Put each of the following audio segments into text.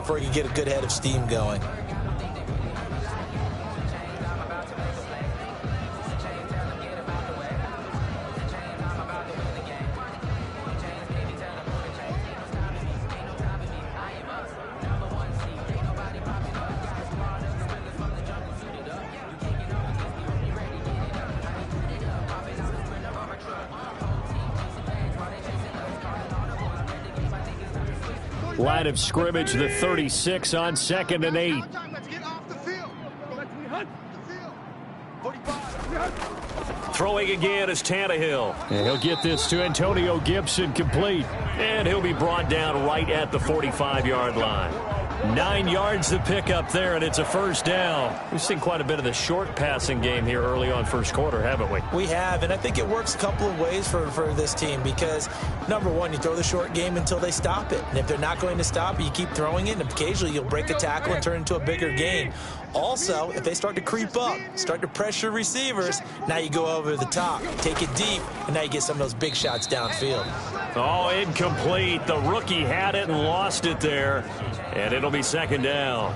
before he could get a good head of steam going. Line of scrimmage, the 36 on 2nd and 8. Throwing again is Tannehill. And he'll get this to Antonio Gibson complete. And he'll be brought down right at the 45-yard line. 9 yards to pick up there, and it's a first down. We've seen quite a bit of the short passing game here early on first quarter, haven't we? We have, and I think it works a couple of ways for this team because, number one, you throw the short game until they stop it. And if they're not going to stop it, you keep throwing it, and occasionally you'll break a tackle and turn it into a bigger gain. Also, if they start to creep up, start to pressure receivers, now you go over the top, take it deep, and now you get some of those big shots downfield. Oh, incomplete. The rookie had it and lost it there, and it'll be second down.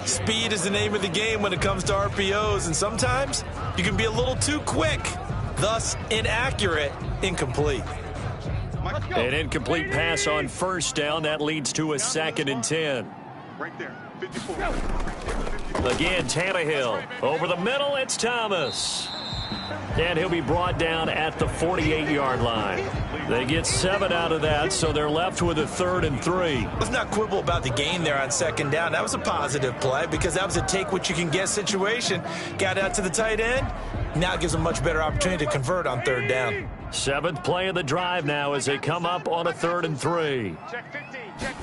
Speed is the name of the game when it comes to RPOs, and sometimes you can be a little too quick, thus inaccurate, incomplete. An incomplete pass on first down. That leads to a 2nd and 10. Right there, 54. Again, Tannehill. Over the middle, it's Thomas. And he'll be brought down at the 48-yard line. They get 7 out of that, so they're left with a 3rd and 3. Let's not quibble about the gain there on 2nd down. That was a positive play because that was a take-what-you-can-get situation. Got out to the tight end. Now it gives them a much better opportunity to convert on 3rd down. 7th play of the drive now as they come up on a 3rd and 3. Check 50, check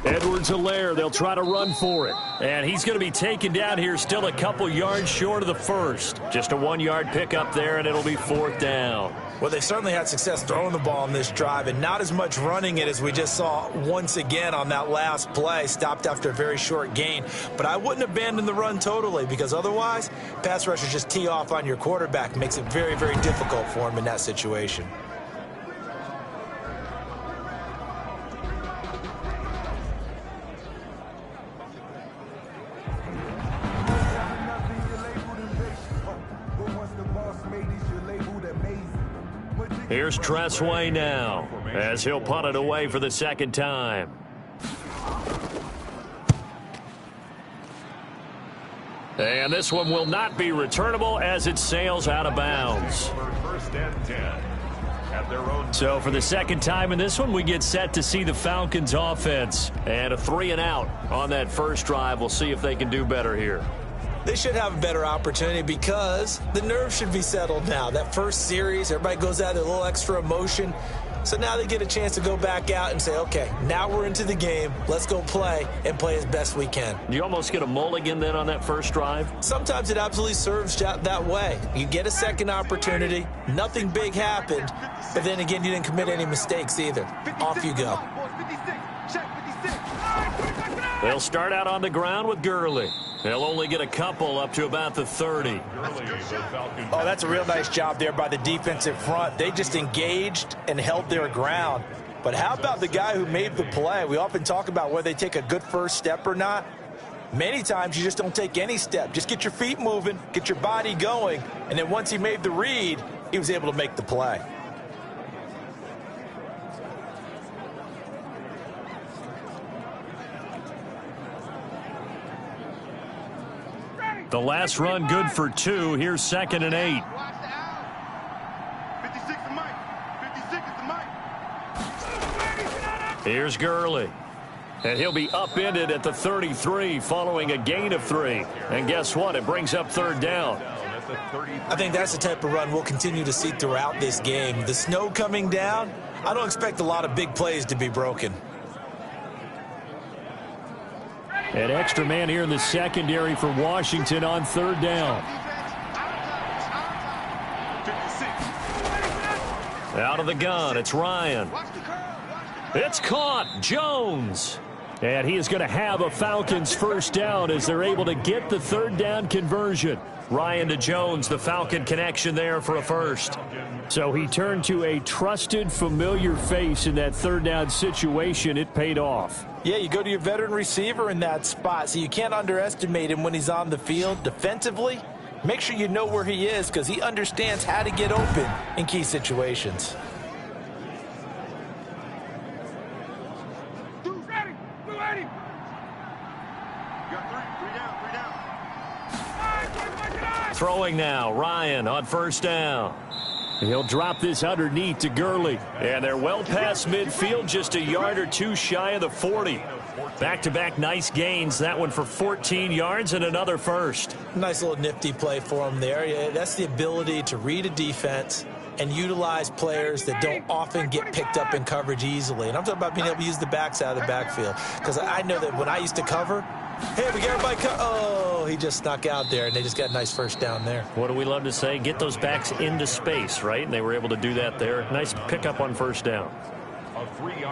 Edwards-Helaire, they'll try to run for it. And he's going to be taken down here, still a couple yards short of the first. Just a 1-yard pickup there, and it'll be 4th down. Well, they certainly had success throwing the ball in this drive, and not as much running it as we just saw once again on that last play. Stopped after a very short gain. But I wouldn't abandon the run totally because otherwise, pass rushers just tee off on your quarterback. Makes it very, very difficult for him in that situation. Here's Tressway now as he'll punt it away for the 2nd time. And this one will not be returnable as it sails out of bounds. So for the 2nd time in this one, we get set to see the Falcons offense. And a 3-and-out on that first drive. We'll see if they can do better here. They should have a better opportunity because the nerves should be settled now. That first series, everybody goes out with a little extra emotion. So now they get a chance to go back out and say, okay, now we're into the game. Let's go play and play as best we can. Do you almost get a mulligan then on that first drive? Sometimes it absolutely serves that way. You get a second opportunity. Nothing big happened. But then again, you didn't commit any mistakes either. Off you go. They'll start out on the ground with Gurley. They'll only get a couple up to about the 30. Oh, that's a real nice job there by the defensive front. They just engaged and held their ground. But how about the guy who made the play? We often talk about whether they take a good first step or not. Many times you just don't take any step. Just get your feet moving, get your body going, and then once he made the read, he was able to make the play. The last run good for 2. Here's 2nd and 8. 56 is Mike. 56 is the Mike. Here's Gurley. And he'll be upended at the 33 following a gain of 3. And guess what? It brings up 3rd down. I think that's the type of run we'll continue to see throughout this game. The snow coming down, I don't expect a lot of big plays to be broken. An extra man here in the secondary for Washington on 3rd down. Out of the gun, it's Ryan. It's caught, Jones. And he is going to have a Falcons first down as they're able to get the 3rd down conversion. Ryan to Jones, the Falcon connection there for a first. So he turned to a trusted, familiar face in that 3rd down situation. It paid off. Yeah, you go to your veteran receiver in that spot, so you can't underestimate him when he's on the field. Defensively, make sure you know where he is because he understands how to get open in key situations. Ready. You got three down. Throwing now, Ryan on first down. He'll drop this underneath to Gurley. And they're well past midfield, just a yard or two shy of the 40. Back-to-back nice gains. That one for 14 yards and another first. Nice little nifty play for him there. Yeah, that's the ability to read a defense and utilize players that don't often get picked up in coverage easily. And I'm talking about being able to use the backs out of the backfield. Because I know that when I used to cover, hey, we got everybody oh, he just snuck out there, and they just got a nice first down there. What do we love to say? Get those backs into space, right? And they were able to do that there. Nice pickup on first down.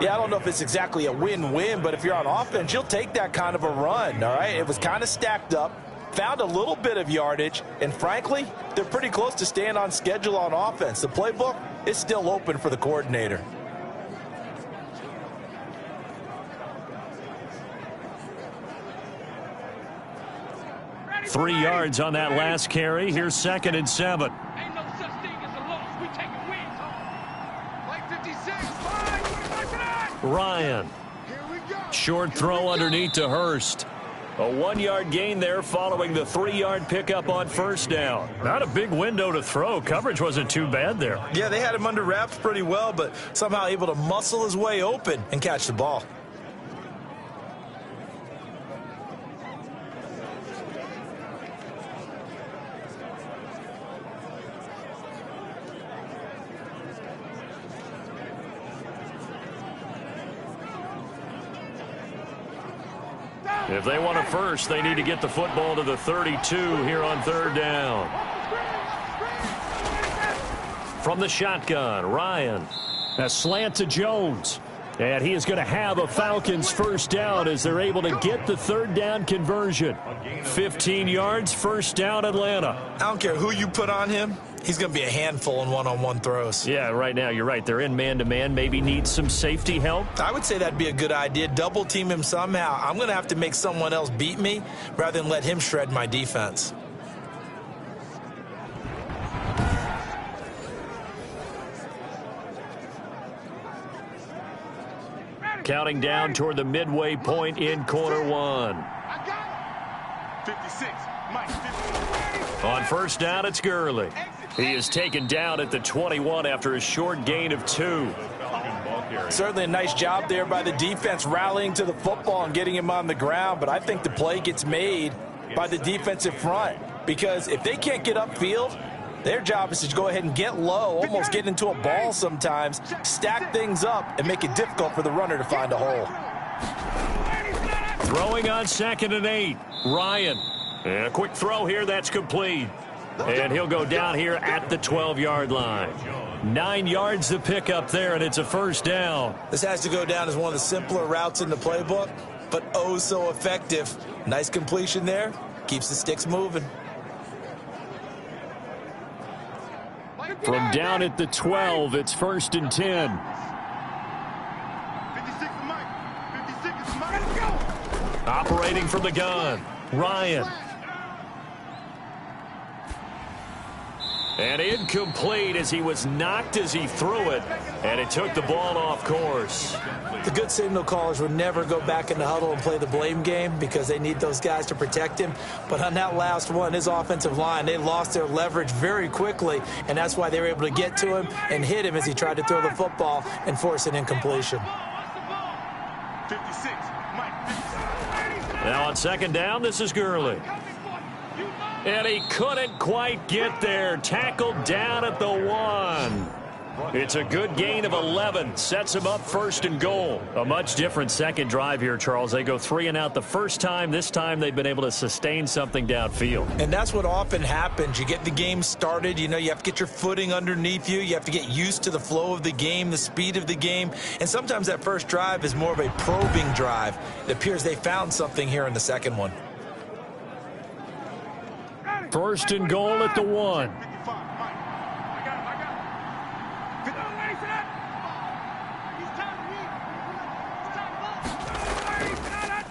Yeah, I don't know if it's exactly a win-win, but if you're on offense, you'll take that kind of a run, all right? It was kind of stacked up, found a little bit of yardage, and frankly, they're pretty close to staying on schedule on offense. The playbook is still open for the coordinator. Three yards on that last carry. Here's 2nd and 7. Ain't no such thing as a loss. We taking wins home. Play 56. Ryan. Here we go. Short throw underneath to Hurst. A 1-yard gain there following the 3-yard pickup on first down. Not a big window to throw. Coverage wasn't too bad there. Yeah, they had him under wraps pretty well, but somehow able to muscle his way open and catch the ball. If they want a first, they need to get the football to the 32 here on 3rd down. From the shotgun, Ryan. A slant to Jones. And he is going to have a Falcons first down as they're able to get the 3rd down conversion. 15 yards, first down, Atlanta. I don't care who you put on him. He's going to be a handful in one-on-one throws. Yeah, right now, you're right. They're in man-to-man. Maybe need some safety help. I would say that'd be a good idea. Double team him somehow. I'm going to have to make someone else beat me rather than let him shred my defense. Counting down toward the midway point in quarter one. I got it. 56. Mike, 56. On first down, it's Gurley. He is taken down at the 21 after a short gain of 2. Certainly a nice job there by the defense rallying to the football and getting him on the ground, but I think the play gets made by the defensive front because if they can't get upfield, their job is to go ahead and get low, almost get into a ball sometimes, stack things up, and make it difficult for the runner to find a hole. Throwing on 2nd and 8. Ryan. And a quick throw here, that's complete. And he'll go down here at the 12-yard line. 9 yards to pick up there, and it's a first down. This has to go down as one of the simpler routes in the playbook, but oh so effective. Nice completion there. Keeps the sticks moving. From down at the 12, it's 1st and 10. 56 is Mike. 56 is Mike. Let's go. Operating from the gun, Ryan. And incomplete as he was knocked as he threw it, and it took the ball off course. The good signal callers would never go back in the huddle and play the blame game because they need those guys to protect him. But on that last one, his offensive line, they lost their leverage very quickly, and that's why they were able to get to him and hit him as he tried to throw the football and force an incompletion. 56. Mike, 56. Now on 2nd down, this is Gurley. And he couldn't quite get there. Tackled down at the 1. It's a good gain of 11. Sets him up 1st and goal. A much different second drive here, Charles. They go 3 and out the first time. This time they've been able to sustain something downfield. And that's what often happens. You get the game started. You know, you have to get your footing underneath you. You have to get used to the flow of the game, the speed of the game. And sometimes that first drive is more of a probing drive. It appears they found something here in the second one. 1st and goal at the 1. 55. Mike. I got it. 50.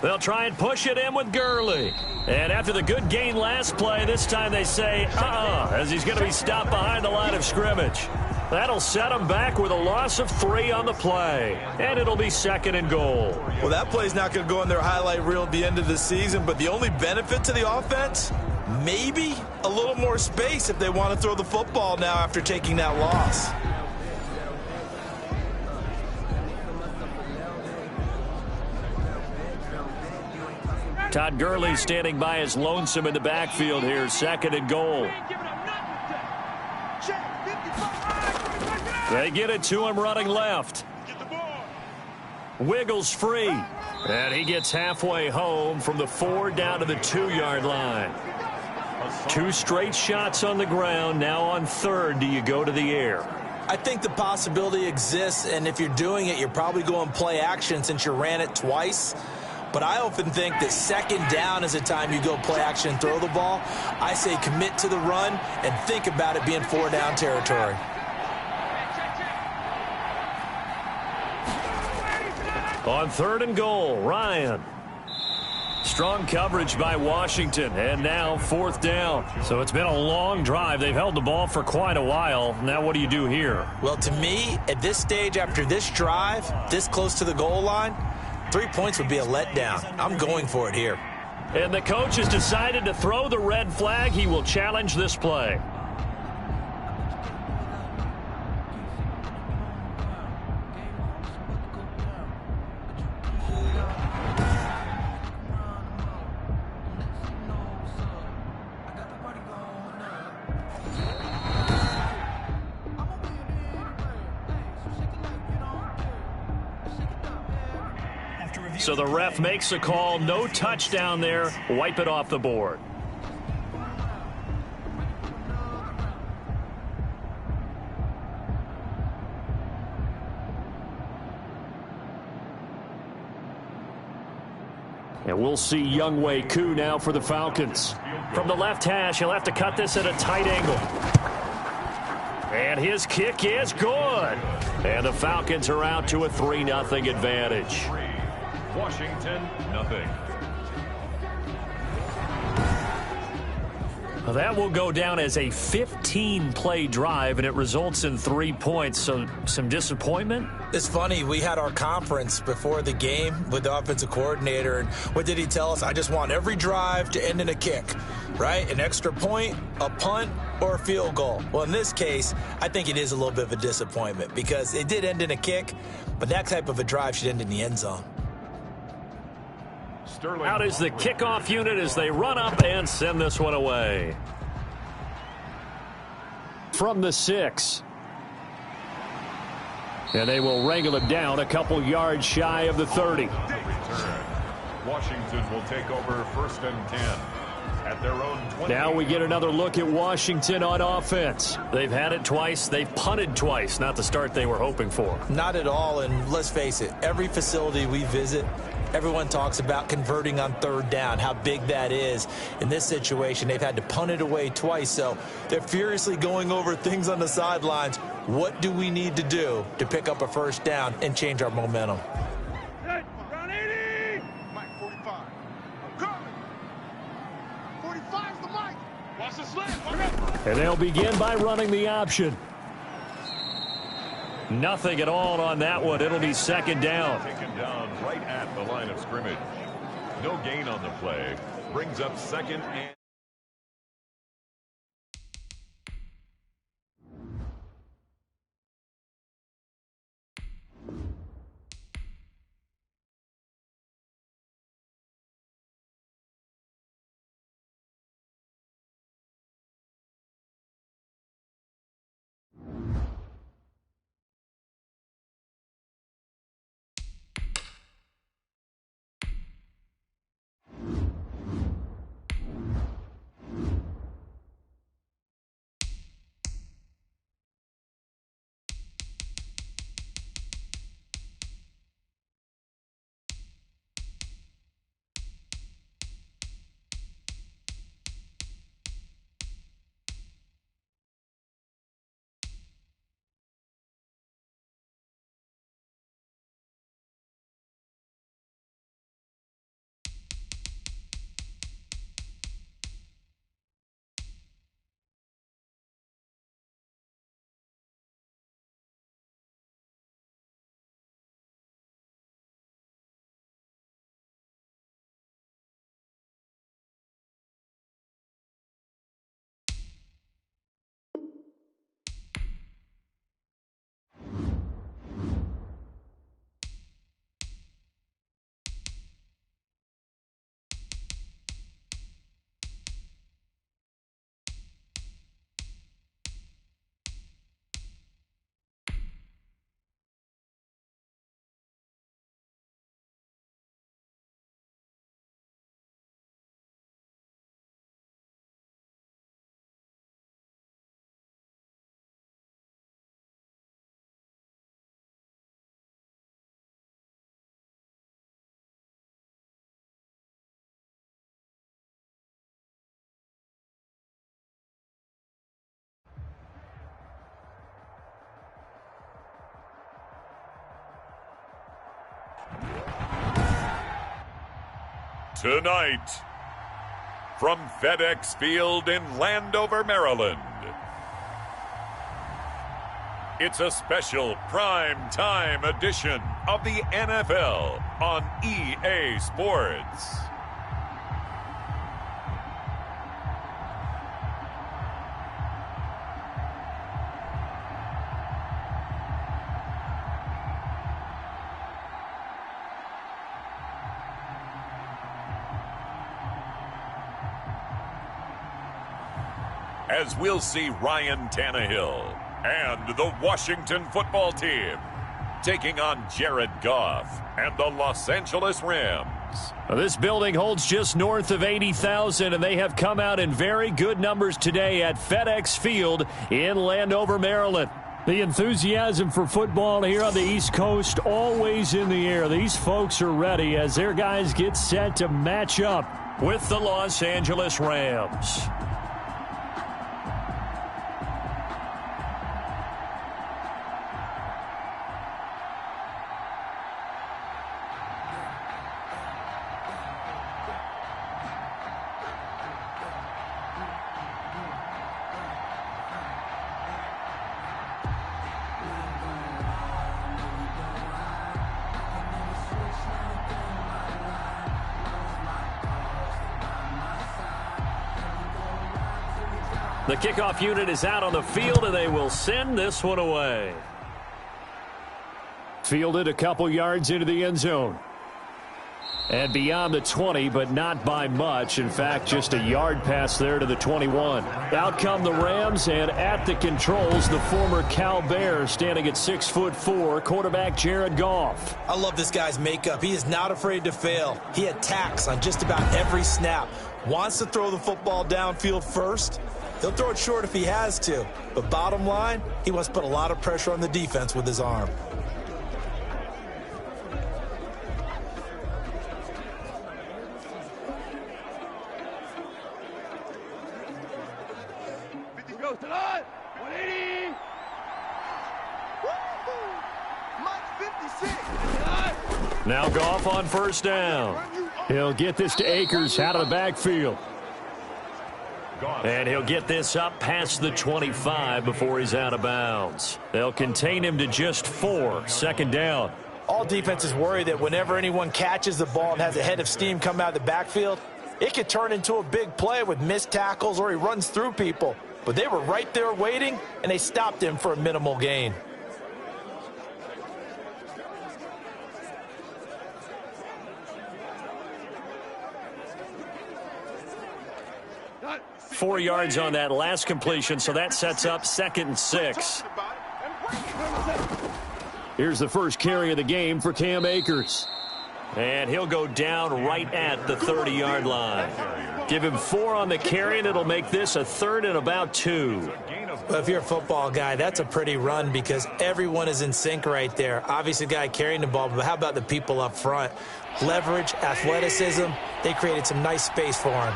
They'll try and push it in with Gurley. And after the good gain last play, this time they say, as he's going to be stopped behind the line of scrimmage. That'll set him back with a loss of 3 on the play. And it'll be 2nd and goal. Well, that play's not going to go in their highlight reel at the end of the season, but the only benefit to the offense, maybe a little more space if they want to throw the football now after taking that loss. Todd Gurley standing by his lonesome in the backfield here. 2nd and goal. They get it to him running left. Wiggles free. And he gets halfway home from the 4 down to the 2-yard line. 2 straight shots on the ground. Now on 3rd, do you go to the air? I think the possibility exists, and if you're doing it, you're probably going play action since you ran it twice. But I often think that 2nd down is a time you go play action and throw the ball. I say commit to the run and think about it being 4 down territory. On 3rd and goal, Ryan. Strong coverage by Washington, and now 4th down. So it's been a long drive. They've held the ball for quite a while. Now what do you do here? Well, to me, at this stage, after this drive, this close to the goal line, 3 points would be a letdown. I'm going for it here. And the coach has decided to throw the red flag. He will challenge this play. So the ref makes a call. No touchdown there. Wipe it off the board. And we'll see Younghoe Koo now for the Falcons. From the left hash, he'll have to cut this at a tight angle. And his kick is good. And the Falcons are out to a 3-0 advantage. Washington, nothing. Well, that will go down as a 15-play drive, and it results in 3 points. So some disappointment? It's funny. We had our conference before the game with the offensive coordinator, and what did he tell us? I just want every drive to end in a kick, right? An extra point, a punt, or a field goal. Well, in this case, I think it is a little bit of a disappointment because it did end in a kick, but that type of a drive should end in the end zone. Out is the kickoff unit as they run up and send this one away. From the 6. And they will wrangle it down a couple yards shy of the 30. Washington will take over 1st and 10 at their own 20. Now we get another look at Washington on offense. They've had it twice. They've punted twice. Not the start they were hoping for. Not at all, and let's face it, every facility we visit, everyone talks about converting on 3rd down, how big that is. In this situation, they've had to punt it away twice, so they're furiously going over things on the sidelines. What do we need to do to pick up a 1st down and change our momentum? Round 80. Mike, 45. I'm coming. 45's the mic. Watch the slant. And they'll begin by running the option. Nothing at all on that one. It'll be 2nd down. Taken down right at the line of scrimmage. No gain on the play. Brings up 2nd and... Tonight, from FedEx Field in Landover, Maryland, it's a special prime time edition of the NFL on EA Sports. As we'll see Ryan Tannehill and the Washington football team taking on Jared Goff and the Los Angeles Rams. This building holds just north of 80,000, and they have come out in very good numbers today at FedEx Field in Landover, Maryland. The enthusiasm for football here on the East Coast always in the air. These folks are ready as their guys get set to match up with the Los Angeles Rams. The kickoff unit is out on the field, and they will send this one away. Fielded a couple yards into the end zone. And beyond the 20, but not by much. In fact, just a yard pass there to the 21. Out come the Rams, and at the controls, the former Cal Bear standing at 6'4", quarterback Jared Goff. I love this guy's makeup. He is not afraid to fail. He attacks on just about every snap. Wants to throw the football downfield first. He'll throw it short if he has to. But bottom line, he wants to put a lot of pressure on the defense with his arm. Goes to line. 180. Mike 56. Now Goff on first down. He'll get this to Akers out of the backfield. And he'll get this up past the 25 before he's out of bounds. They'll contain him to just 4, second down. All defenses worry that whenever anyone catches the ball and has a head of steam come out of the backfield, it could turn into a big play with missed tackles or he runs through people. But they were right there waiting, and they stopped him for a minimal gain. Four yards on that last completion, so that sets up 2nd and 6. Here's the first carry of the game for Cam Akers. And he'll go down right at the 30-yard line. Give him 4 on the carry, and it'll make this a 3rd and about 2. Well, if you're a football guy, that's a pretty run because everyone is in sync right there. Obviously, the guy carrying the ball, but how about the people up front? Leverage, athleticism, they created some nice space for him.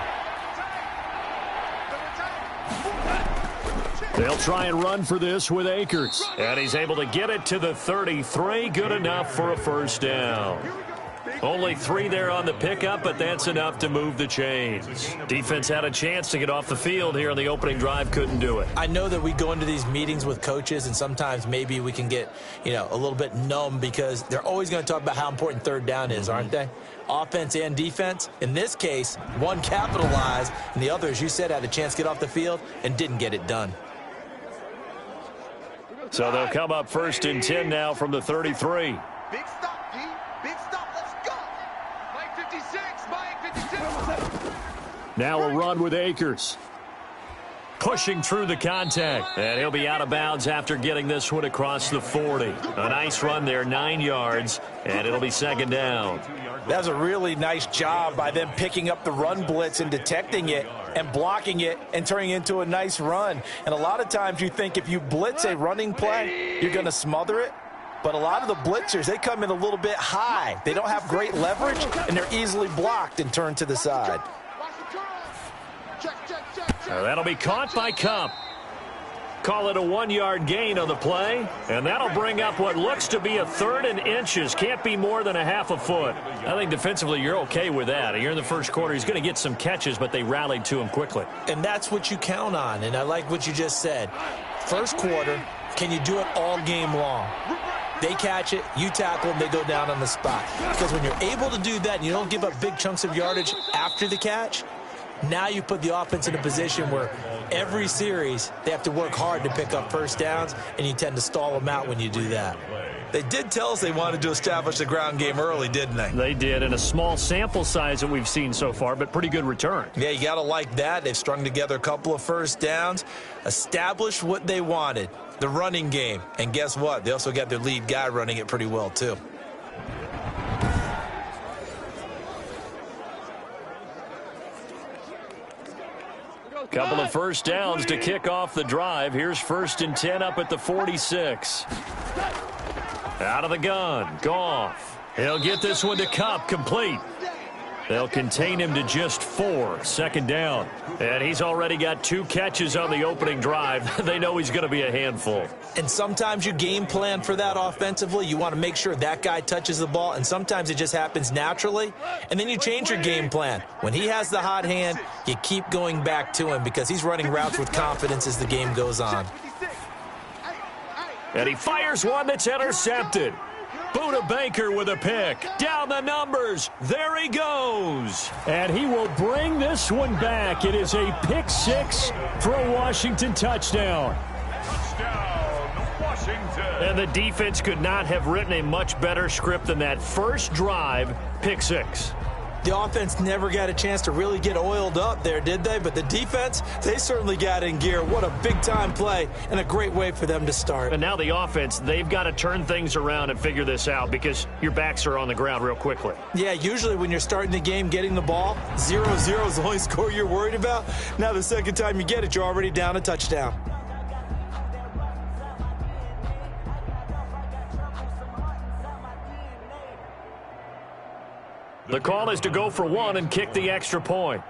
They'll try and run for this with Akers. And he's able to get it to the 33. Good enough for a first down. Only 3 there on the pickup, but that's enough to move the chains. Defense had a chance to get off the field here on the opening drive, couldn't do it. I know that we go into these meetings with coaches, and sometimes maybe we can get, a little bit numb because they're always going to talk about how important third down is, aren't they? Offense and defense. In this case, one capitalized, and the other, as you said, had a chance to get off the field and didn't get it done. So they'll come up 1st and 10 now from the 33. Big stop, D. Big stop. Let's go. Mike 56. Mike 56. Now a run with Akers. Pushing through the contact. And he'll be out of bounds after getting this one across the 40. A nice run there, 9 yards, and it'll be 2nd down. That was a really nice job by them picking up the run blitz and detecting it and blocking it and turning it into a nice run. And a lot of times you think if you blitz a running play, you're going to smother it. But a lot of the blitzers, they come in a little bit high. They don't have great leverage, and they're easily blocked and turned to the side. That'll be caught by Cup. Call it a 1-yard gain on the play, and that'll bring up what looks to be a 3rd and inches. Can't be more than a half a foot. I think defensively you're okay with that. Here in the first quarter, he's going to get some catches, but they rallied to him quickly. And that's what you count on, and I like what you just said. First quarter, can you do it all game long? They catch it, you tackle them, they go down on the spot. Because when you're able to do that and you don't give up big chunks of yardage after the catch, now you put the offense in a position where every series they have to work hard to pick up first downs, and you tend to stall them out when you do that. They did tell us they wanted to establish the ground game early, didn't they? They did, in a small sample size that we've seen so far, but pretty good return. Yeah, you got to like that. They've strung together a couple of first downs, established what they wanted, the running game. And guess what? They also got their lead guy running it pretty well, too. Couple of first downs to kick off the drive. Here's 1st and 10 up at the 46. Out of the gun, Goff. He'll get this one to Kupp, complete. They'll contain him to just 4, 2nd down. And he's already got 2 catches on the opening drive. They know he's going to be a handful. And sometimes you game plan for that offensively. You want to make sure that guy touches the ball, and sometimes it just happens naturally. And then you change your game plan. When he has the hot hand, you keep going back to him because he's running routes with confidence as the game goes on. And he fires one that's intercepted. Buda Baker with a pick. Down the numbers. There he goes. And he will bring this one back. It is a pick 6 for a Washington touchdown. Touchdown, Washington. And the defense could not have written a much better script than that first drive, pick 6. The offense never got a chance to really get oiled up there, did they? But the defense, they certainly got in gear. What a big-time play and a great way for them to start. And now the offense, they've got to turn things around and figure this out because your backs are on the ground real quickly. Yeah, usually when you're starting the game getting the ball, 0-0 is the only score you're worried about. Now the second time you get it, you're already down a touchdown. The call is to go for 1 and kick the extra point.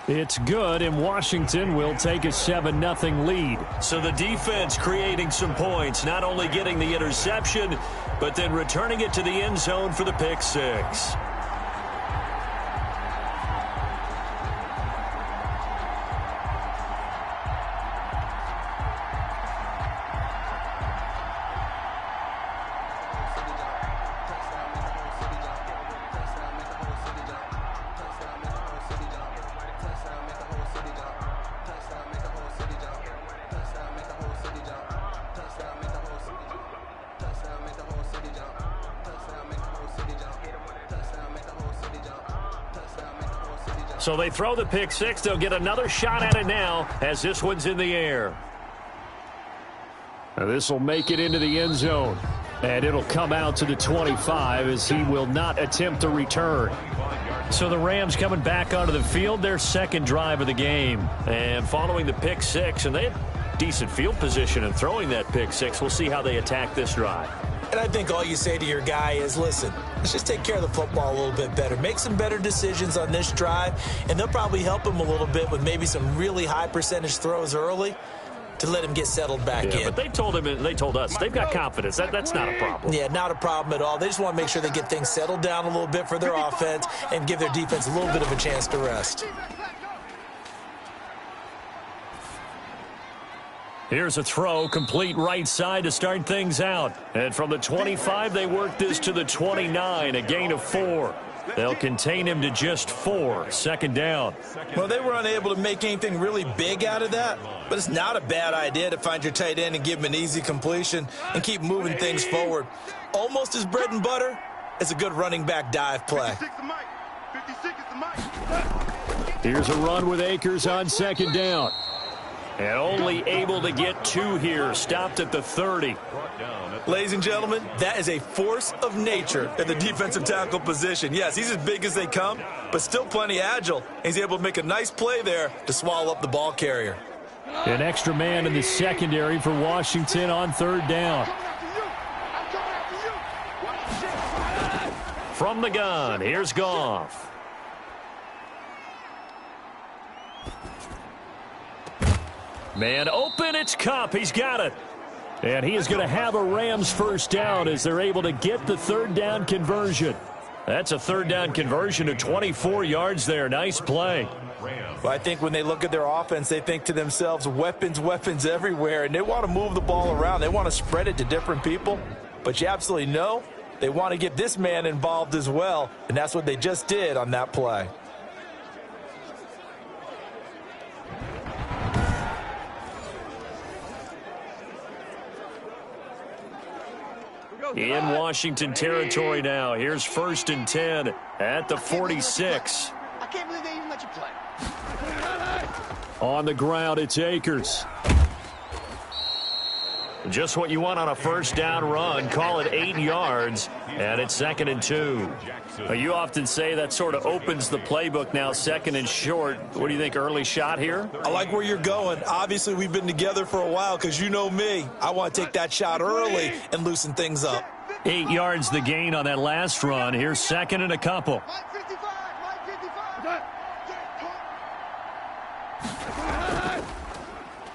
It's good, and Washington will take a 7-0 lead. So the defense creating some points, not only getting the interception, but then returning it to the end zone for the pick 6. So they throw the pick 6. They'll get another shot at it now as this one's in the air. This will make it into the end zone. And it'll come out to the 25 as he will not attempt a return. So the Rams coming back onto the field, their second drive of the game. And following the pick 6, and they had decent field position in throwing that pick 6. We'll see how they attack this drive. And I think all you say to your guy is, listen, let's just take care of the football a little bit better. Make some better decisions on this drive, and they'll probably help him a little bit with maybe some really high percentage throws early to let him get settled back in. But they told him, and they told us, they've got confidence. That's not a problem. Yeah, not a problem at all. They just want to make sure they get things settled down a little bit for their offense and give their defense a little bit of a chance to rest. Here's a throw, complete right side to start things out. And from the 25, they work this to the 29, a gain of 4. They'll contain him to just 4, second down. Well, they were unable to make anything really big out of that, but it's not a bad idea to find your tight end and give him an easy completion and keep moving things forward. Almost as bread and butter as a good running back dive play. Here's a run with Akers on second down. And only able to get 2 here, stopped at the 30. Ladies and gentlemen, that is a force of nature at the defensive tackle position. Yes, he's as big as they come, but still plenty agile. He's able to make a nice play there to swallow up the ball carrier. An extra man in the secondary for Washington on third down. From the gun, here's Goff. Man open, it's Kupp. He's got it. And he is going to have a Rams first down as they're able to get the third down conversion. That's a third down conversion to 24 yards there. Nice play. Well, I think when they look at their offense, they think to themselves, weapons, weapons everywhere, and they want to move the ball around. They want to spread it to different people, but you absolutely know they want to get this man involved as well, and that's what they just did on that play. In Washington territory now. Here's 1st and 10 at the 46. I can't believe they even let you play. On the ground, it's Akers. Just what you want on a first down run. Call it 8 yards, and it's 2nd and 2. You often say that sort of opens the playbook now, 2nd and short. What do you think, early shot here? I like where you're going. Obviously, we've been together for a while because you know me. I want to take that shot early and loosen things up. 8 yards the gain on that last run. Here's 2nd and a couple.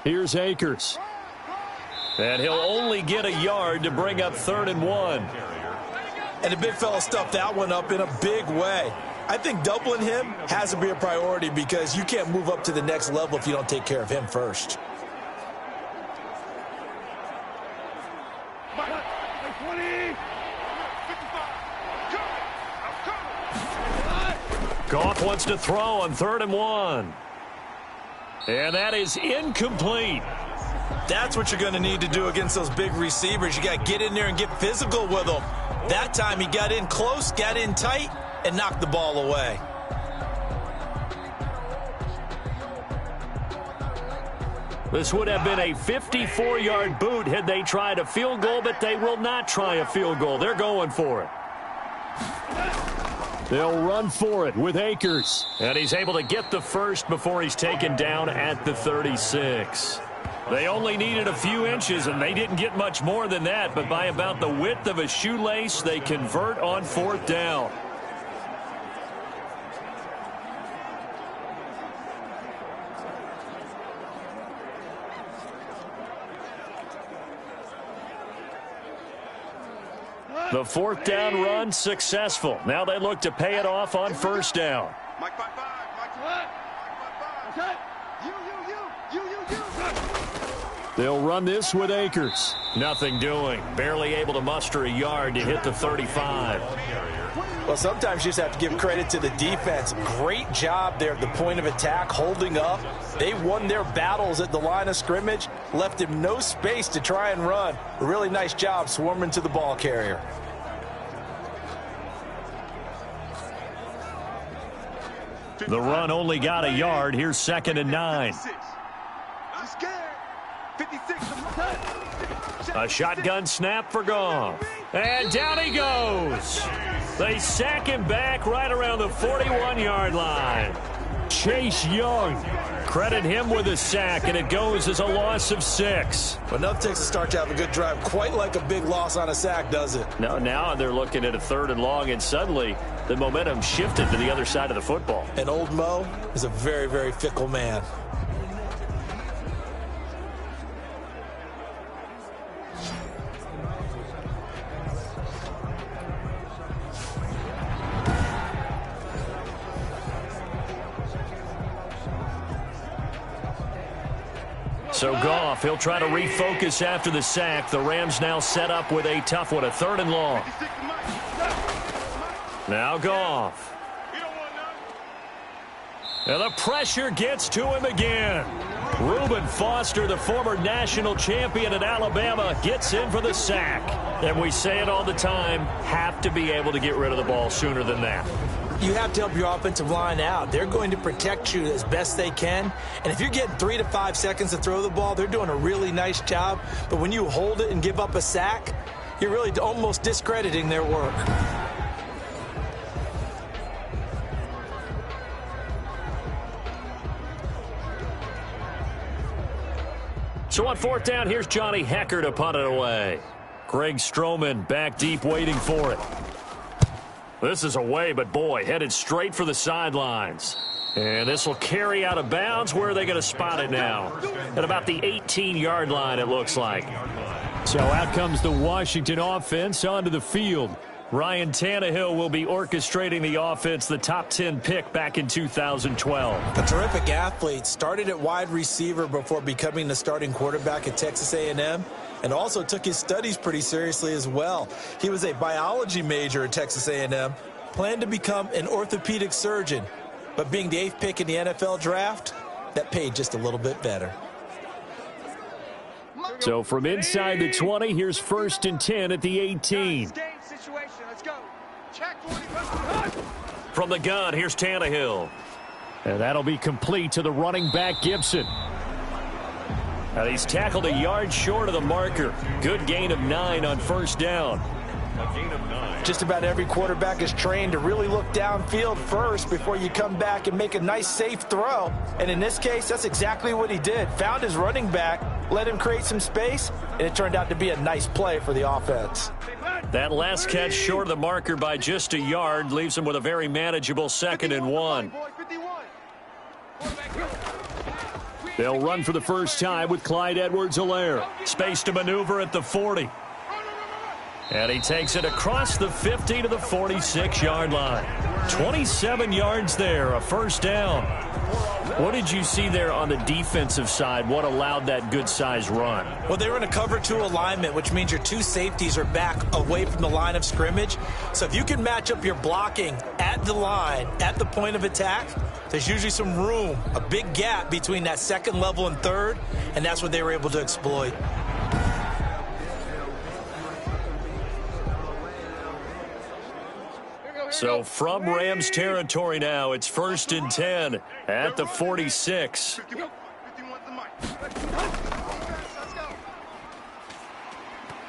Here's Akers. And he'll only get a yard to bring up 3rd and 1. And the big fella stuffed that one up in a big way. I think doubling him has to be a priority because you can't move up to the next level if you don't take care of him first. Goff wants to throw on 3rd and 1. And that is incomplete. That's what you're going to need to do against those big receivers. You got to get in there and get physical with them. That time he got in close, got in tight, and knocked the ball away. This would have been a 54-yard boot had they tried a field goal, but they will not try a field goal. They're going for it. They'll run for it with Akers. And he's able to get the first before he's taken down at the 36. They only needed a few inches, and they didn't get much more than that. But by about the width of a shoelace, they convert on 4th down. The 4th down run successful. Now they look to pay it off on 1st down. Mike 5-5. Mike 5-5. They'll run this with Akers. Nothing doing. Barely able to muster a yard to hit the 35. Well, sometimes you just have to give credit to the defense. Great job there at the point of attack, holding up. They won their battles at the line of scrimmage, left him no space to try and run. A really nice job swarming to the ball carrier. The run only got a yard. Here's 2nd and 9. A shotgun snap for Goff. And down he goes. They sack him back right around the 41-yard line. Chase Young. Credit him with a sack, and it goes as a loss of 6. But enough takes to start to have a good drive. Quite like a big loss on a sack, does it? Now they're looking at a 3rd and long, and suddenly the momentum shifted to the other side of the football. And old Mo is a very, very fickle man. So Goff, he'll try to refocus after the sack. The Rams now set up with a tough one, a 3rd and long. Now Goff. And the pressure gets to him again. Reuben Foster, the former national champion at Alabama, gets in for the sack. And we say it all the time, have to be able to get rid of the ball sooner than that. You have to help your offensive line out. They're going to protect you as best they can. And if you're getting 3 to 5 seconds to throw the ball, they're doing a really nice job. But when you hold it and give up a sack, you're really almost discrediting their work. So on 4th down, here's Johnny Hecker to punt it away. Greg Stroman back deep waiting for it. This is away, but boy, headed straight for the sidelines. And this will carry out of bounds. Where are they going to spot it now? At about the 18-yard line, it looks like. So out comes the Washington offense onto the field. Ryan Tannehill will be orchestrating the offense, the top 10 pick back in 2012. A terrific athlete, started at wide receiver before becoming the starting quarterback at Texas A&M, and also took his studies pretty seriously as well. He was a biology major at Texas A&M, planned to become an orthopedic surgeon, but being the 8th pick in the NFL draft, that paid just a little bit better. So from inside the 20, here's 1st and 10 at the 18. From the gun, here's Tannehill. And that'll be complete to the running back, Gibson. Now he's tackled a yard short of the marker. Good gain of 9 on 1st down. A gain of 9. Just about every quarterback is trained to really look downfield first before you come back and make a nice, safe throw. And in this case, that's exactly what he did. Found his running back, let him create some space, and it turned out to be a nice play for the offense. That last catch short of the marker by just a yard leaves him with a very manageable 2nd and 1. They'll run for the first time with Clyde Edwards-Helaire. Space to maneuver at the 40. And he takes it across the 50 to the 46-yard line. 27 yards there, a 1st down. What did you see there on the defensive side? What allowed that good-sized run? Well, they were in a cover 2 alignment, which means your 2 safeties are back away from the line of scrimmage. So if you can match up your blocking at the line, at the point of attack, there's usually some room, a big gap between that 2nd level and 3rd, and that's what they were able to exploit. So from Rams territory now, it's 1st and 10 at the 46.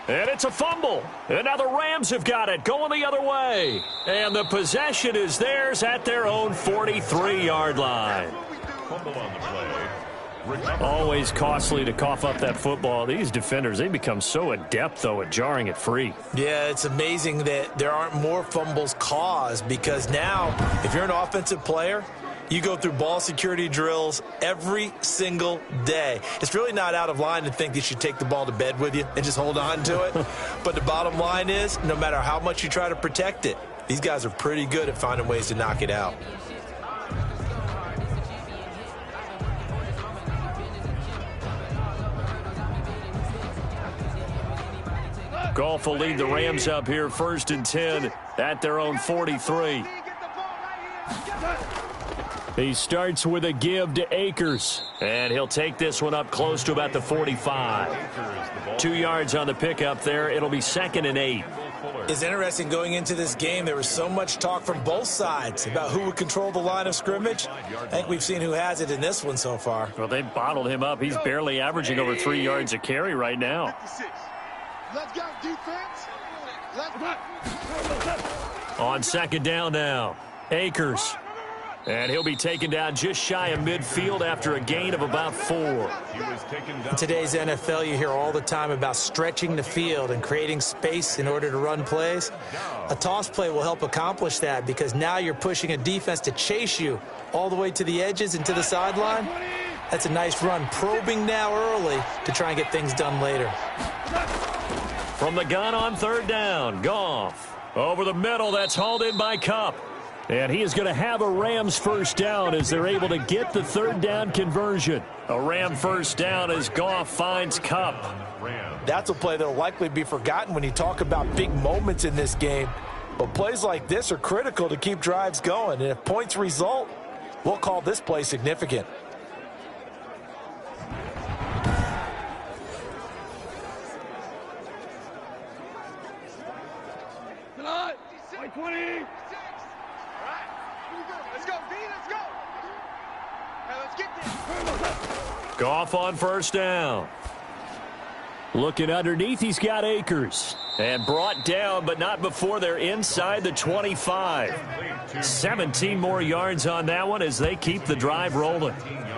And it's a fumble. And now the Rams have got it, going the other way. And the possession is theirs at their own 43-yard line. Fumble on the play. Always costly to cough up that football. These defenders, they become so adept, though, at jarring it free. Yeah, it's amazing that there aren't more fumbles caused, because now, if you're an offensive player, you go through ball security drills every single day. It's really not out of line to think you should take the ball to bed with you and just hold on to it. But the bottom line is, no matter how much you try to protect it, these guys are pretty good at finding ways to knock it out. Goff will lead the Rams up here 1st and 10 at their own 43. He starts with a give to Akers, and he'll take this one up close to about the 45. 2 yards on the pickup there. It'll be 2nd and 8. It's interesting going into this game. There was so much talk from both sides about who would control the line of scrimmage. I think we've seen who has it in this one so far. Well, they bottled him up. He's barely averaging over 3 yards a carry right now. Let's go, defense. Let's go. On 2nd down now, Akers. And he'll be taken down just shy of midfield after a gain of about 4. In today's NFL, you hear all the time about stretching the field and creating space in order to run plays. A toss play will help accomplish that, because now you're pushing a defense to chase you all the way to the edges and to the sideline. That's a nice run, probing now early to try and get things done later. From the gun on 3rd down, Goff. Over the middle, that's hauled in by Kupp. And he is going to have a Rams 1st down as they're able to get the 3rd down conversion. A Ram 1st down as Goff finds Kupp. That's a play that will likely be forgotten when you talk about big moments in this game. But plays like this are critical to keep drives going. And if points result, we'll call this play significant. White 20. Let's go, D, let's go. Now let's get this. Goff on 1st down. Looking underneath, he's got Akers. And brought down, but not before they're inside the 25. 17 more yards on that one as they keep the drive rolling.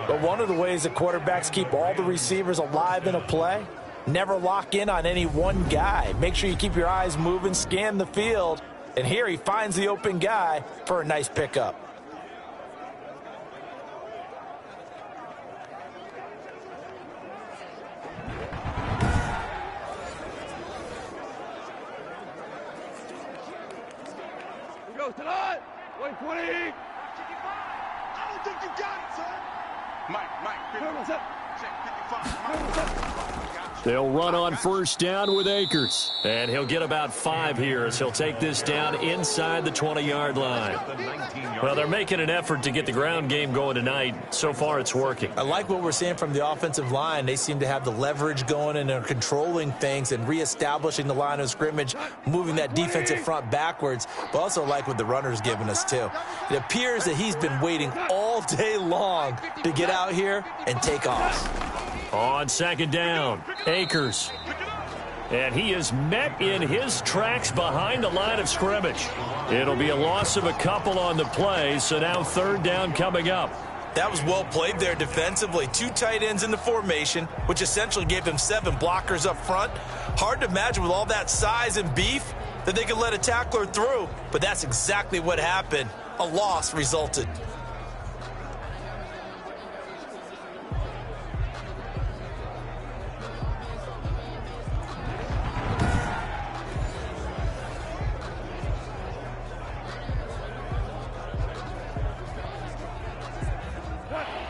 But one of the ways that quarterbacks keep all the receivers alive in a play, never lock in on any one guy. Make sure you keep your eyes moving, scan the field. And here he finds the open guy for a nice pickup. goes to the line. 120. I don't think you got it, son. Mike, check 55. They'll run on first down with Akers. And he'll get about 5 here as he'll take this down inside the 20-yard line. Well, they're making an effort to get the ground game going tonight. So far, it's working. I like what we're seeing from the offensive line. They seem to have the leverage going and are controlling things and reestablishing the line of scrimmage, moving that defensive front backwards, but also like what the runner's giving us, too. It appears that he's been waiting all day long to get out here and take off. On second down, Akers. And he is met in his tracks behind the line of scrimmage. It'll be a loss of a couple on the play, so now third down coming up. That was well played there defensively. 2 tight ends in the formation, which essentially gave them 7 blockers up front. Hard to imagine with all that size and beef that they could let a tackler through, but that's exactly what happened. A loss resulted.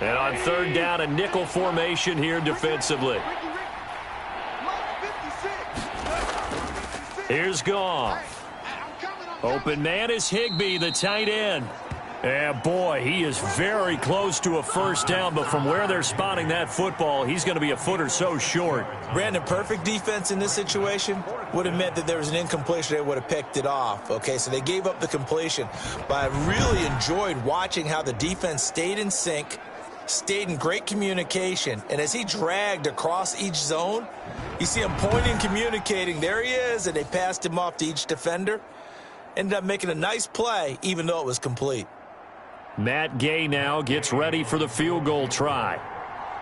And on third down, a nickel formation here defensively. Here's Goff. Open man is Higbee, the tight end. And boy, he is very close to a first down, but from where they're spotting that football, he's going to be a foot or so short. Brandon, perfect defense in this situation would have meant that there was an incompletion. They would have picked it off. Okay, so they gave up the completion. But I really enjoyed watching how the defense stayed in sync, stayed in great communication, and as he dragged across each zone, you see him pointing, communicating. There he is, and they passed him off to each defender. Ended up making a nice play, even though it was complete. Matt Gay now gets ready for the field goal try.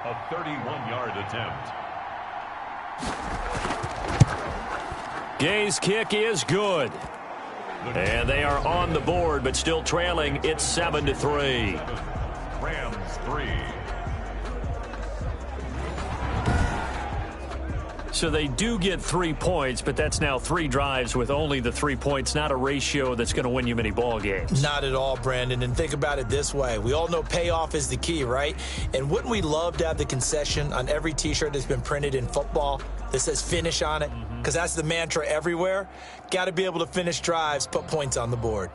A 31-yard attempt. Gay's kick is good. And they are on the board, but still trailing. It's 7-3. Rams 3. So they do get 3 points, but that's now 3 drives with only the 3 points, not a ratio that's going to win you many ball games. Not at all, Brandon. And think about it this way. We all know payoff is the key, right? And wouldn't we love to have the concession on every T-shirt that's been printed in football that says finish on it? Because that's the mantra everywhere. Got to be able to finish drives, put points on the board.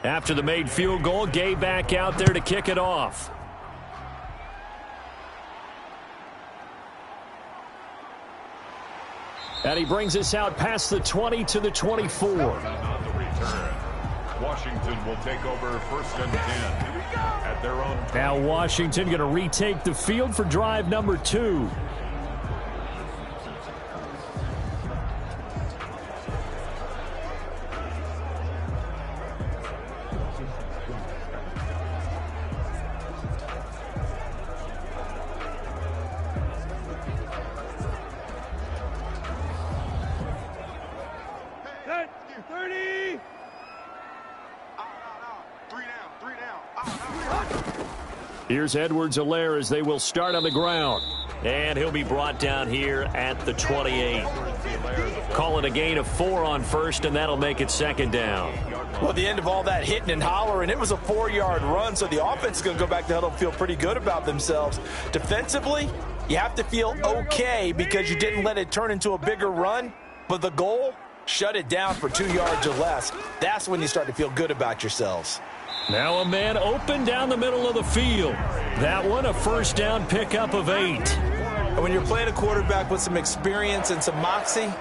After the made field goal, Gay back out there to kick it off. And he brings us out past the 20 to the 24. On the return, Washington will take over 1st and 10 at their own 20. Now Washington going to retake the field for drive number 2. Here's Edwards-Helaire as they will start on the ground. And he'll be brought down here at the 28. Call it a gain of 4 on first, and that'll make it second down. Well, at the end of all that hitting and hollering, it was a 4-yard run, so the offense is going to go back to huddle and feel pretty good about themselves. Defensively, you have to feel okay because you didn't let it turn into a bigger run, but the goal, shut it down for 2 yards or less. That's when you start to feel good about yourselves. Now a man open down the middle of the field. That one, a first down pickup of 8. And when you're playing a quarterback with some experience and some moxie,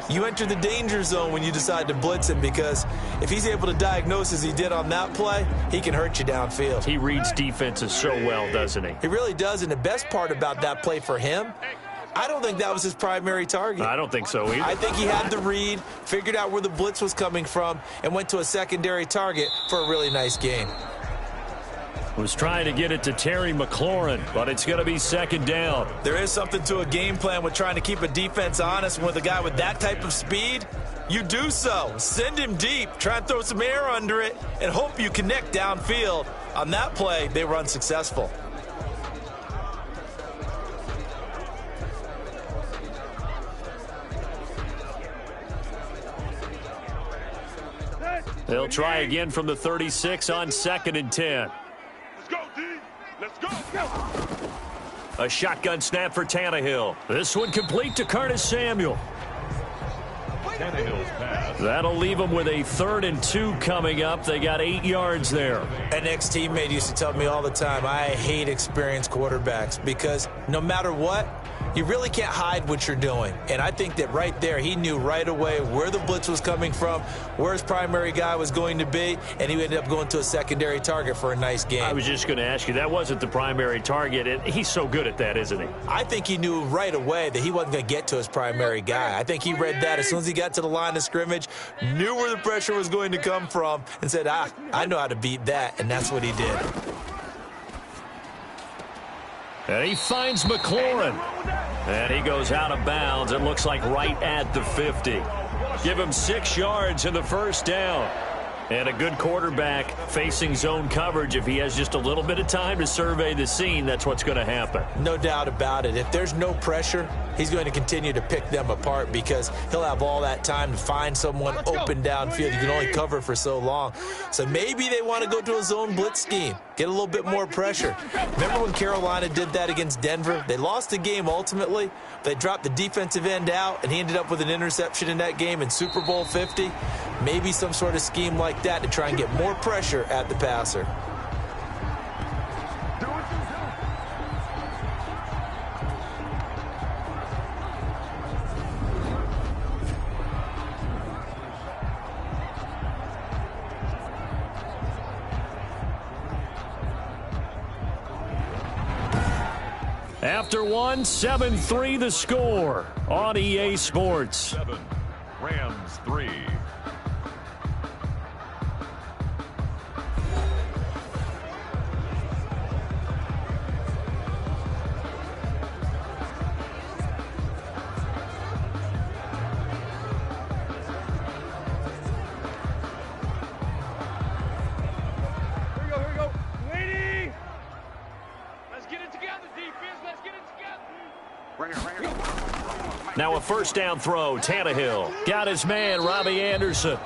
you enter the danger zone when you decide to blitz him, because if he's able to diagnose as he did on that play, he can hurt you downfield. He reads defenses so well, doesn't he? He really does, and the best part about that play for him, I don't think that was his primary target. I don't think so either. I think he had the read, figured out where the blitz was coming from, and went to a secondary target for a really nice game. Was trying to get it to Terry McLaurin, but it's going to be second down. There is something to a game plan with trying to keep a defense honest. With a guy with that type of speed, you do so. Send him deep, try and throw some air under it, and hope you connect downfield. On that play, they were unsuccessful. They'll try again from the 36 on 2nd and 10. Let's go, D. Let's go. A shotgun snap for Tannehill. This one complete to Curtis Samuel. Tannehill's pass. That'll leave them with a 3rd and 2 coming up. They got 8 yards there. An ex-teammate used to tell me all the time, I hate experienced quarterbacks because no matter what, you really can't hide what you're doing. And I think that right there, he knew right away where the blitz was coming from, where his primary guy was going to be, and he ended up going to a secondary target for a nice game. I was just going to ask you, that wasn't the primary target, and he's so good at that, isn't he? I think he knew right away that he wasn't going to get to his primary guy. I think he read that as soon as he got to the line of scrimmage, knew where the pressure was going to come from, and said, I know how to beat that, and that's what he did. And he finds McLaurin. And he goes out of bounds. It looks like right at the 50. Give him 6 yards in the first down. And a good quarterback facing zone coverage. If he has just a little bit of time to survey the scene, that's what's going to happen. No doubt about it. If there's no pressure, he's going to continue to pick them apart because he'll have all that time to find someone open downfield. You can only cover for so long. So maybe they want to go to a zone blitz scheme, get a little bit more pressure. Remember when Carolina did that against Denver? They lost the game ultimately. They dropped the defensive end out, and he ended up with an interception in that game in Super Bowl 50. Maybe some sort of scheme like that to try and get more pressure at the passer. After one, 7-3 the score on EA Sports. 7, Rams 3. Now a first down throw. Tannehill got his man, Robbie Anderson.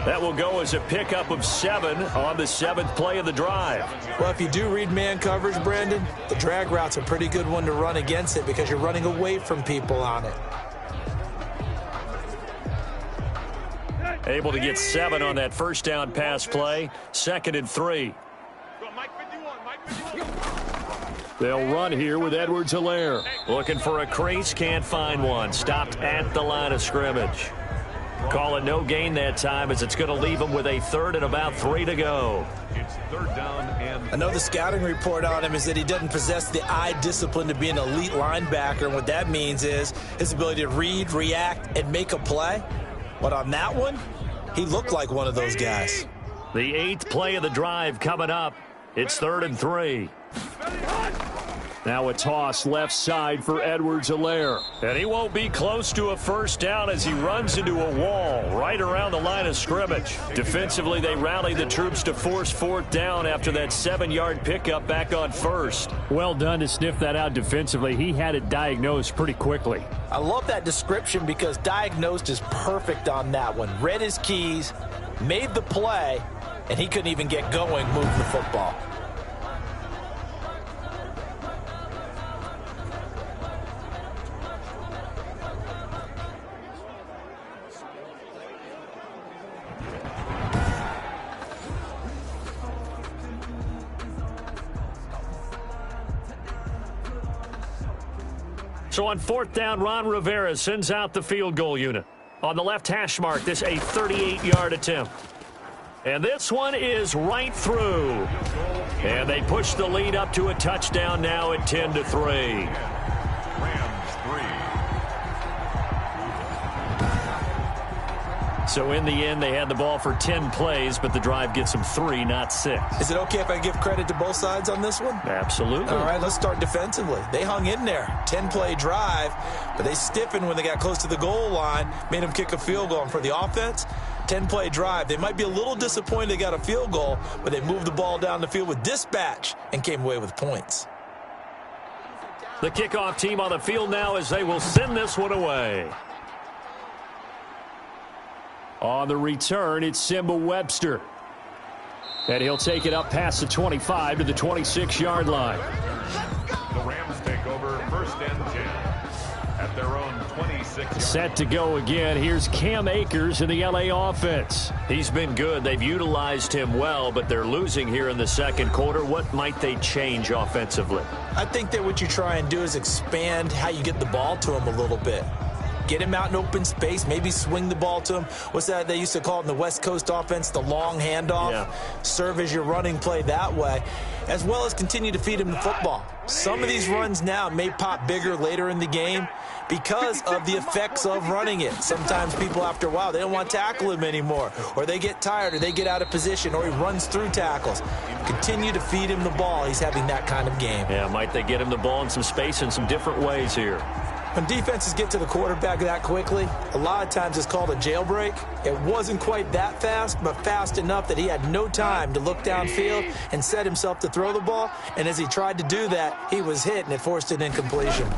That will go as a pickup of 7 on the 7th play of the drive. Well, if you do read man coverage, Brandon, the drag route's a pretty good one to run against it because you're running away from people on it. Able to get 7 on that first down pass play. 2nd and 3. They'll run here with Edwards-Helaire. Looking for a crease, can't find one. Stopped at the line of scrimmage. Call it no gain that time as it's going to leave them with a 3rd and about 3 to go. It's 3rd down and I know the scouting report on him is that he doesn't possess the eye discipline to be an elite linebacker, and what that means is his ability to read, react, and make a play. But on that one, he looked like one of those guys. The 8th play of the drive coming up. It's 3rd and 3. Now a toss left side for Edwards-Helaire. And he won't be close to a first down as he runs into a wall right around the line of scrimmage. Defensively, they rally the troops to force 4th down after that 7-yard pickup back on 1st. Well done to sniff that out defensively. He had it diagnosed pretty quickly. I love that description because diagnosed is perfect on that one. Read his keys, made the play, and he couldn't even get going, move the football. So on 4th down, Ron Rivera sends out the field goal unit. On the left hash mark, this a 38-yard attempt. And this one is right through. And they push the lead up to a touchdown now at 10-3. Rams 3. So in the end, they had the ball for 10 plays, but the drive gets them 3, not 6. Is it okay if I give credit to both sides on this one? Absolutely. All right, let's start defensively. They hung in there. 10-play drive, but they stiffened when they got close to the goal line, made them kick a field goal. And for the offense, 10-play drive. They might be a little disappointed they got a field goal, but they moved the ball down the field with dispatch and came away with points. The kickoff team on the field now as they will send this one away. On the return, it's Simba Webster. And he'll take it up past the 25 to the 26-yard line. The Rams take over 1st and 10 at their own 26. Set to go again. Here's Cam Akers in the LA offense. He's been good. They've utilized him well, but they're losing here in the second quarter. What might they change offensively? I think that what you try and do is expand how you get the ball to him a little bit. Get him out in open space, maybe swing the ball to him. What's that they used to call it in the West Coast offense, the long handoff? Yeah. Serve as your running play that way, as well as continue to feed him the football. Some of these runs now may pop bigger later in the game because of the effects of running it. Sometimes people, after a while, they don't want to tackle him anymore, or they get tired, or they get out of position, or he runs through tackles. Continue to feed him the ball. He's having that kind of game. Yeah, might they get him the ball in some space in some different ways here. When defenses get to the quarterback that quickly, a lot of times it's called a jailbreak. It wasn't quite that fast, but fast enough that he had no time to look downfield and set himself to throw the ball. And as he tried to do that, he was hit, and it forced an incompletion.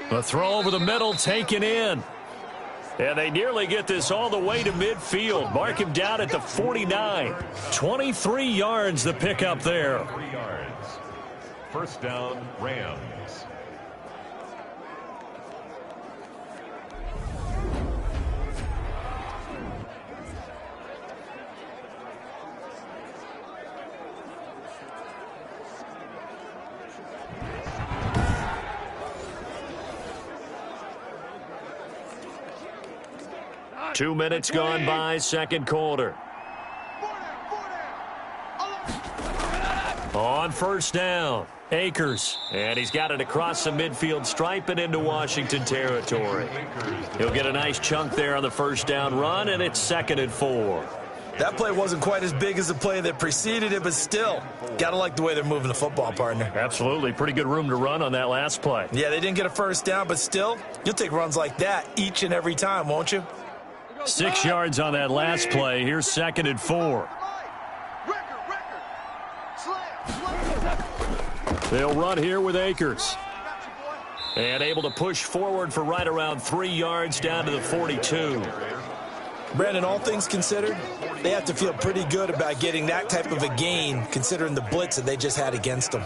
The throw over the middle taken in. And they nearly get this all the way to midfield. Mark him down at the 49. 23 yards the pickup there. 3 yards. 1st down, Rams. Two minutes gone by, second quarter. On 1st down, Akers, and he's got it across the midfield stripe and into Washington territory. He'll get a nice chunk there on the 1st down run, and it's 2nd and 4. That play wasn't quite as big as the play that preceded it, but still, got to like the way they're moving the football, partner. Absolutely. Pretty good room to run on that last play. Yeah, they didn't get a 1st down, but still, you'll take runs like that each and every time, won't you? 6 yards on that last play. Here's 2nd and 4. They'll run here with Akers. And able to push forward for right around 3 yards down to the 42. Brandon, all things considered, they have to feel pretty good about getting that type of a gain considering the blitz that they just had against them.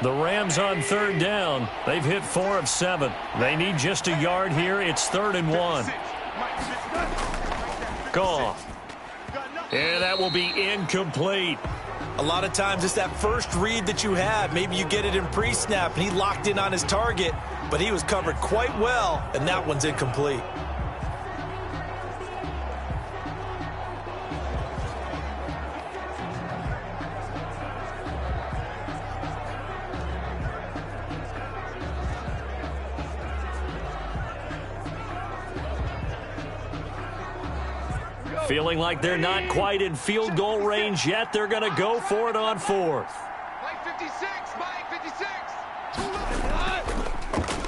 The Rams on 3rd down. They've hit 4 of 7. They need just a yard here. It's 3rd and 1. Goff. And that will be incomplete. A lot of times it's that first read that you have. Maybe you get it in pre-snap, and he locked in on his target, but he was covered quite well, and that one's incomplete. Feeling like they're not quite in field goal range yet. They're going to go for it on 4th. Mike 56, Mike 56.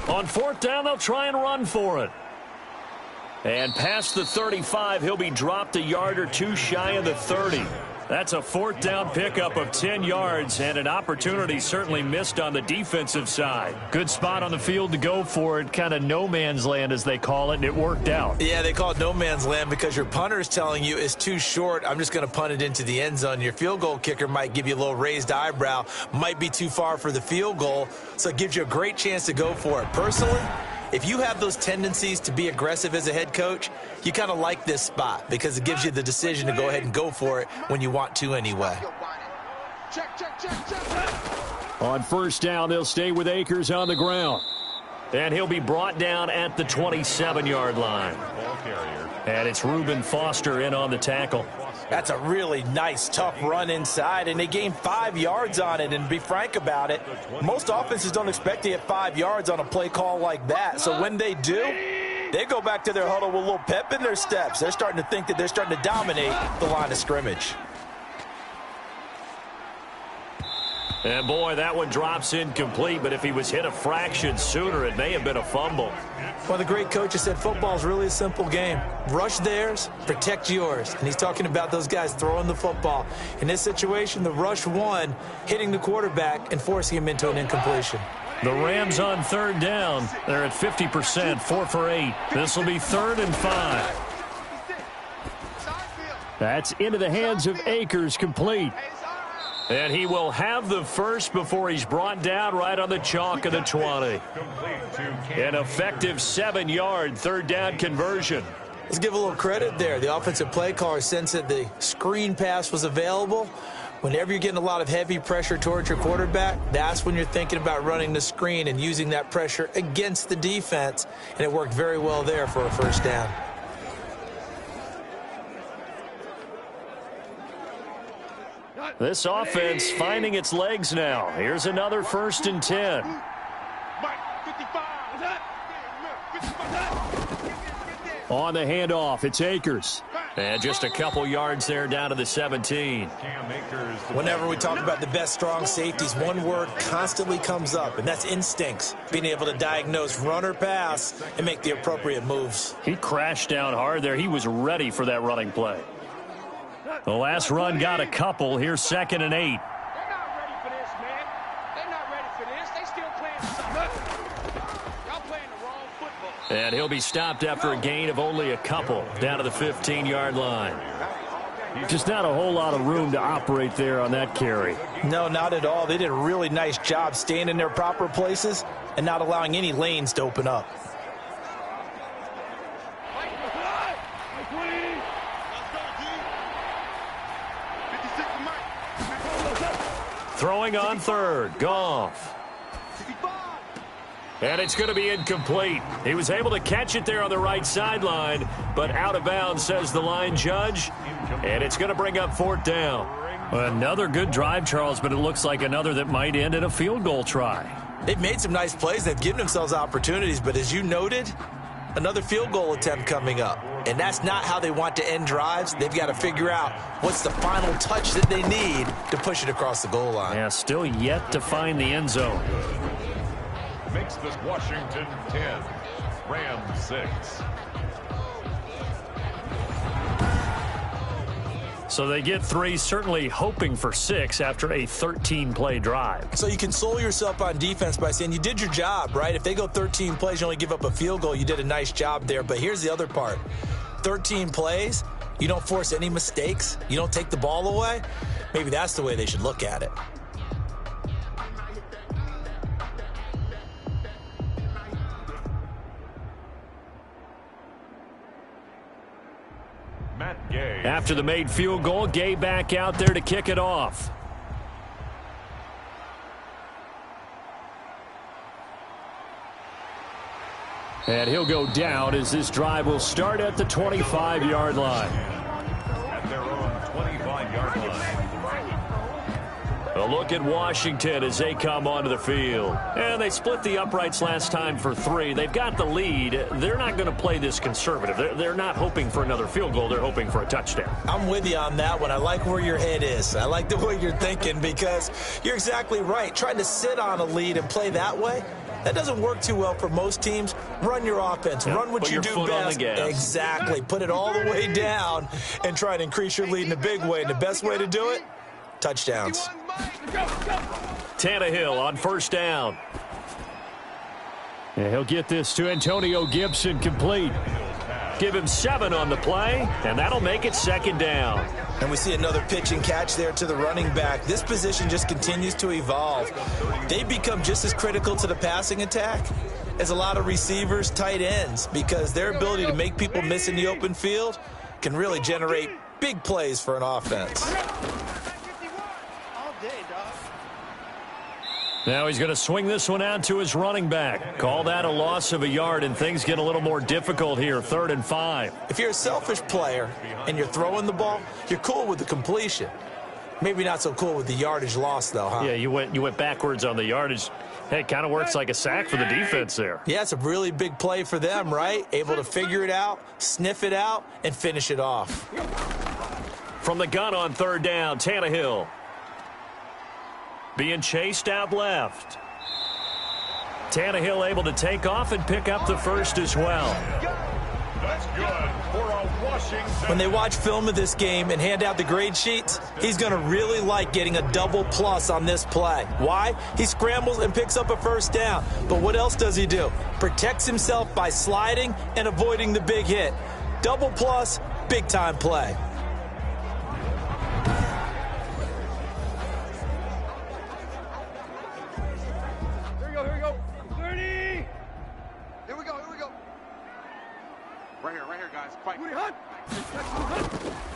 On 4th down, they'll try and run for it. And past the 35, he'll be dropped a yard or two shy of the 30. That's a 4th down pickup of 10 yards and an opportunity certainly missed on the defensive side. Good spot on the field to go for it, kind of no man's land as they call it, and it worked out. Yeah, they call it no man's land because your punter is telling you it's too short. I'm just going to punt it into the end zone. Your field goal kicker might give you a little raised eyebrow, might be too far for the field goal, so it gives you a great chance to go for it. Personally, if you have those tendencies to be aggressive as a head coach, you kind of like this spot because it gives you the decision to go ahead and go for it when you want to anyway. On 1st down, they'll stay with Akers on the ground. And he'll be brought down at the 27-yard line. And it's Reuben Foster in on the tackle. That's a really nice, tough run inside, and they gained 5 yards on it. And to be frank about it, most offenses don't expect to get 5 yards on a play call like that. So when they do, they go back to their huddle with a little pep in their steps. They're starting to think that they're starting to dominate the line of scrimmage. And, boy, that one drops incomplete, but if he was hit a fraction sooner, it may have been a fumble. Well, the great coach has said football is really a simple game. Rush theirs, protect yours. And he's talking about those guys throwing the football. In this situation, the rush won, hitting the quarterback and forcing him into an incompletion. The Rams on third down. They're at 50%, 4 for 8. This will be 3rd and 5. That's into the hands of Akers, complete. And he will have the first before he's brought down right on the chalk of the 20. An effective 7-yard third down conversion. Let's give a little credit there. The offensive play caller sensed that the screen pass was available. Whenever you're getting a lot of heavy pressure towards your quarterback, that's when you're thinking about running the screen and using that pressure against the defense. And it worked very well there for a first down. This offense finding its legs now. Here's another 1st and 10. On the handoff, it's Akers. And just a couple yards there down to the 17. Whenever we talk about the best strong safeties, one word constantly comes up, and that's instincts. Being able to diagnose run or pass and make the appropriate moves. He crashed down hard there. He was ready for that running play. The last run got a couple. Here's 2nd and 8. They're not ready for this, man. They're not ready for this. They still playing something. Y'all playing the wrong football. And he'll be stopped after a gain of only a couple down to the 15-yard line. Just not a whole lot of room to operate there on that carry. No, not at all. They did a really nice job staying in their proper places and not allowing any lanes to open up. Throwing on third, Goff. And it's going to be incomplete. He was able to catch it there on the right sideline, but out of bounds, says the line judge. And it's going to bring up 4th down. Another good drive, Charles, but it looks like another that might end in a field goal try. They've made some nice plays. They've given themselves opportunities, but as you noted, another field goal attempt coming up. And that's not how they want to end drives. They've got to figure out what's the final touch that they need to push it across the goal line. Yeah, still yet to find the end zone. Makes this Washington 10, Rams 6. So they get 3, certainly hoping for 6 after a 13-play drive. So you console yourself on defense by saying you did your job, right? If they go 13 plays, you only give up a field goal, you did a nice job there. But here's the other part. 13 plays, you don't force any mistakes, you don't take the ball away. Maybe that's the way they should look at it. After the made field goal, Gay back out there to kick it off. And he'll go down as this drive will start at the 25-yard line. At their own 25-yard line. A look at Washington as they come onto the field. And they split the uprights last time for 3. They've got the lead. They're not going to play this conservative. They're not hoping for another field goal. They're hoping for a touchdown. I'm with you on that one. I like where your head is. I like the way you're thinking because you're exactly right. Trying to sit on a lead and play that way, that doesn't work too well for most teams. Run your offense. Run what you do best. Exactly. Put it all the way down and try to increase your lead in a big way. And the best way to do it, touchdowns. Tannehill on 1st down. And he'll get this to Antonio Gibson, complete. Give him 7 on the play, and that'll make it 2nd down. And we see another pitch and catch there to the running back. This position just continues to evolve. They become just as critical to the passing attack as a lot of receivers, tight ends, because their ability to make people miss in the open field can really generate big plays for an offense. Now he's going to swing this one out to his running back. Call that a loss of a yard, and things get a little more difficult here, 3rd and 5. If you're a selfish player and you're throwing the ball, you're cool with the completion. Maybe not so cool with the yardage loss, though, huh? Yeah, you went backwards on the yardage. Hey, it kind of works like a sack for the defense there. Yeah, it's a really big play for them, right? Able to figure it out, sniff it out, and finish it off. From the gun on 3rd down, Tannehill. Being chased out left. Tannehill able to take off and pick up the first as well. That's good for a Washington. When they watch film of this game and hand out the grade sheets, he's going to really like getting a double plus on this play. Why? He scrambles and picks up a first down. But what else does he do? Protects himself by sliding and avoiding the big hit. Double plus, big-time play. Here we go. 30. Here we go. Right here, guys. Fight.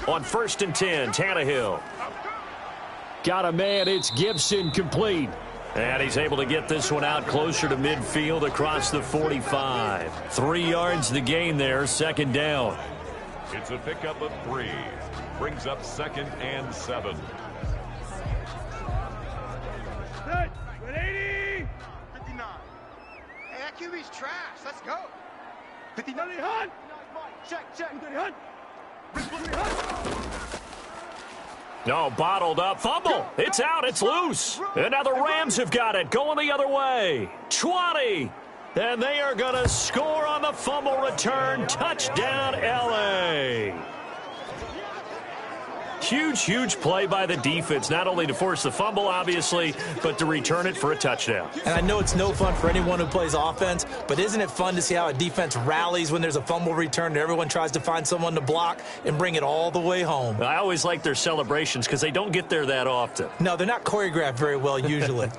On 1st and 10, Tannehill. Got a man, it's Gibson, complete. And he's able to get this one out closer to midfield across the 45. 3 yards the gain there, 2nd down. It's a pickup of 3. Brings up 2nd and 7. Set. 80. 59. Hey, that QB's trash. Let's go. 59. Hunt. Check. Hunt. No, bottled up. Fumble. It's out. It's loose. And now the Rams have got it. Going the other way. 20. And they are going to score on the fumble return. Touchdown, L.A. Huge play by the defense, not only to force the fumble, obviously, but to return it for a touchdown. And I know it's no fun for anyone who plays offense, but isn't it fun to see how a defense rallies when there's a fumble return and everyone tries to find someone to block and bring it all the way home? I always like their celebrations because they don't get there that often. No, they're not choreographed very well usually.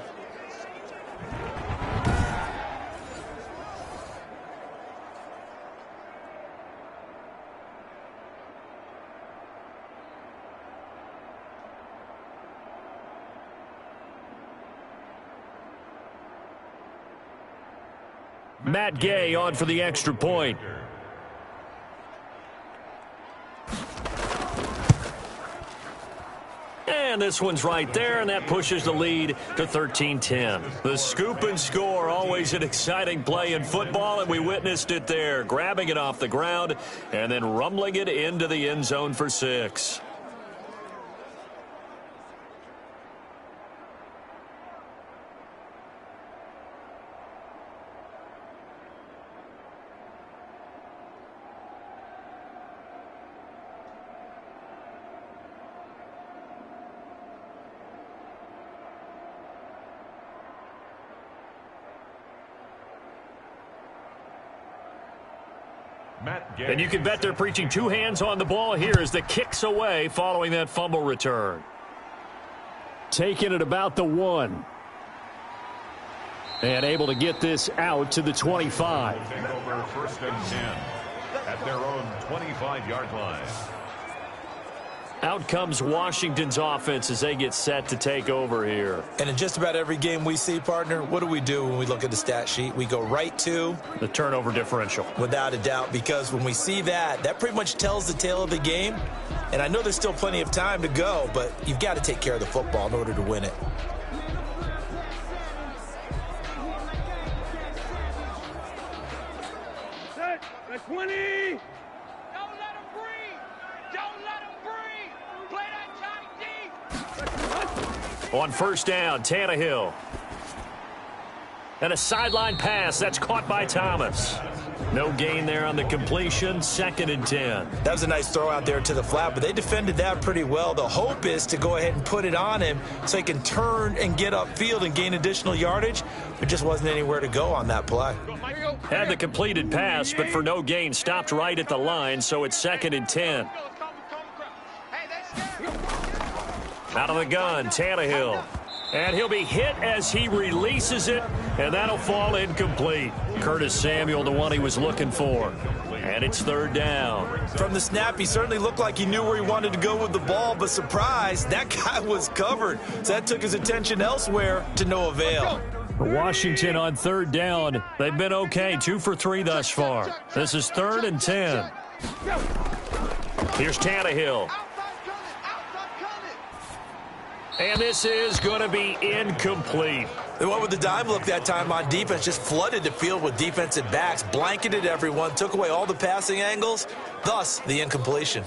Matt Gay on for the extra point. And this one's right there, and that pushes the lead to 13-10. The scoop and score, always an exciting play in football, and we witnessed it there, grabbing it off the ground and then rumbling it into the end zone for 6. And you can bet they're preaching 2 hands on the ball here as the kick's away following that fumble return. Taking it about the 1. And able to get this out to the 25. Take over 1st and 10 at their own 25-yard line. Out comes Washington's offense as they get set to take over here. And in just about every game we see, partner, what do we do when we look at the stat sheet? We go right to the turnover differential. Without a doubt, because when we see that, that pretty much tells the tale of the game. And I know there's still plenty of time to go, but you've got to take care of the football in order to win it. Set. 20. On 1st down, Tannehill. And a sideline pass. That's caught by Thomas. No gain there on the completion. 2nd and 10. That was a nice throw out there to the flat, but they defended that pretty well. The hope is to go ahead and put it on him so he can turn and get upfield and gain additional yardage. There just wasn't anywhere to go on that play. Had the completed pass, but for no gain, stopped right at the line, so it's 2nd and 10. Out of the gun, Tannehill. And he'll be hit as he releases it, and that'll fall incomplete. Curtis Samuel, the one he was looking for. And it's third down. From the snap, he certainly looked like he knew where he wanted to go with the ball, but surprise, that guy was covered. So that took his attention elsewhere to no avail. Washington on third down. They've been okay, 2 for 3 thus far. This is 3rd and 10. Here's Tannehill. And this is going to be incomplete. They went with the dime look that time on defense, just flooded the field with defensive backs, blanketed everyone, took away all the passing angles, thus the incompletion.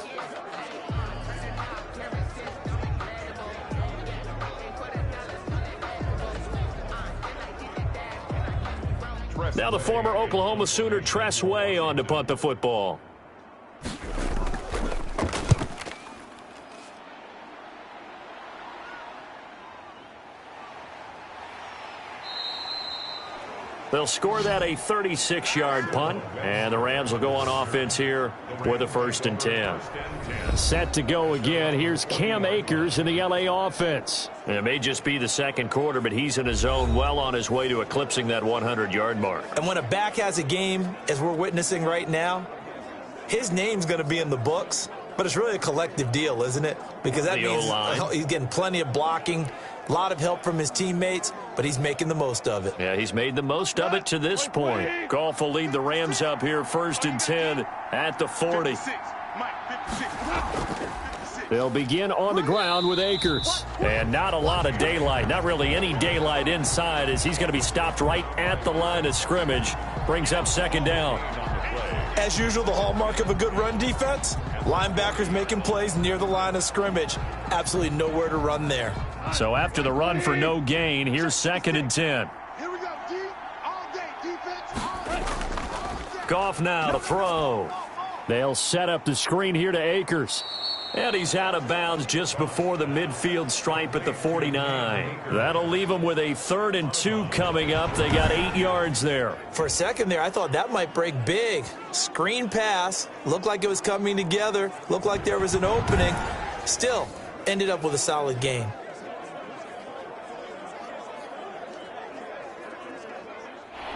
Now the former Oklahoma Sooner Tress Way on to punt the football. They'll score that a 36-yard punt, and the Rams will go on offense here with a 1st and 10. Set to go again. Here's Cam Akers in the L.A. offense. And it may just be the second quarter, but he's in his zone, well on his way to eclipsing that 100-yard mark. And when a back has a game, as we're witnessing right now, his name's going to be in the books, but it's really a collective deal, isn't it? Because that means he's getting plenty of blocking, a lot of help from his teammates, but he's making the most of it. Yeah, he's made the most of it to this point. Goff will lead the Rams up here 1st and 10 at the 40. They'll begin on the ground with Akers. And not a lot of daylight, not really any daylight inside, as he's going to be stopped right at the line of scrimmage. Brings up 2nd down. As usual, the hallmark of a good run defense, linebackers making plays near the line of scrimmage. Absolutely nowhere to run there. So after the run for no gain, here's 2nd and 10. Here we go, D. All day, defense. All day. Goff now to throw. They'll set up the screen here to Akers. And he's out of bounds just before the midfield stripe at the 49. That'll leave them with a 3rd and 2 coming up. They got 8 yards there. For a second there, I thought that might break big. Screen pass. Looked like it was coming together. Looked like there was an opening. Still, ended up with a solid gain.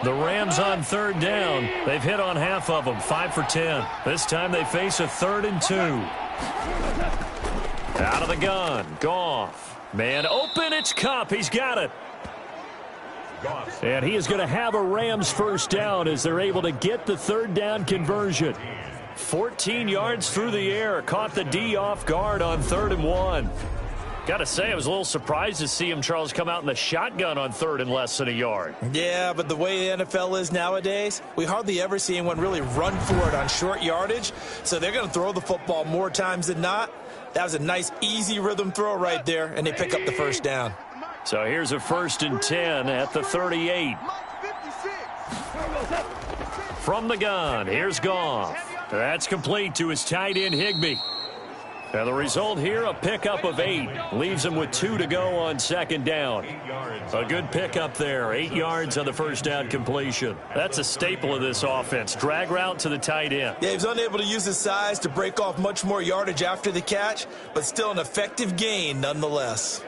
The Rams on 3rd down. They've hit on half of them, 5 for 10. This time they face a 3rd and 2. Out of the gun, Goff. Man open, it's Kupp. He's got it. And he is going to have a Rams 1st down as they're able to get the 3rd down conversion. 14 yards through the air. Caught the D off guard on 3rd and 1. Got to say, I was a little surprised to see him, Charles, come out in the shotgun on 3rd and less than a yard. Yeah, but the way the NFL is nowadays, we hardly ever see anyone really run for it on short yardage. So they're going to throw the football more times than not. That was a nice, easy rhythm throw right there, and they pick up the 1st down. So here's a 1st and 10 at the 38. From the gun, here's Goff. That's complete to his tight end, Higbee. And the result here, a pickup of 8. Leaves him with 2 to go on 2nd down. A good pickup there. 8 yards on the 1st down completion. That's a staple of this offense. Drag route to the tight end. Yeah, he was unable to use his size to break off much more yardage after the catch, but still an effective gain nonetheless.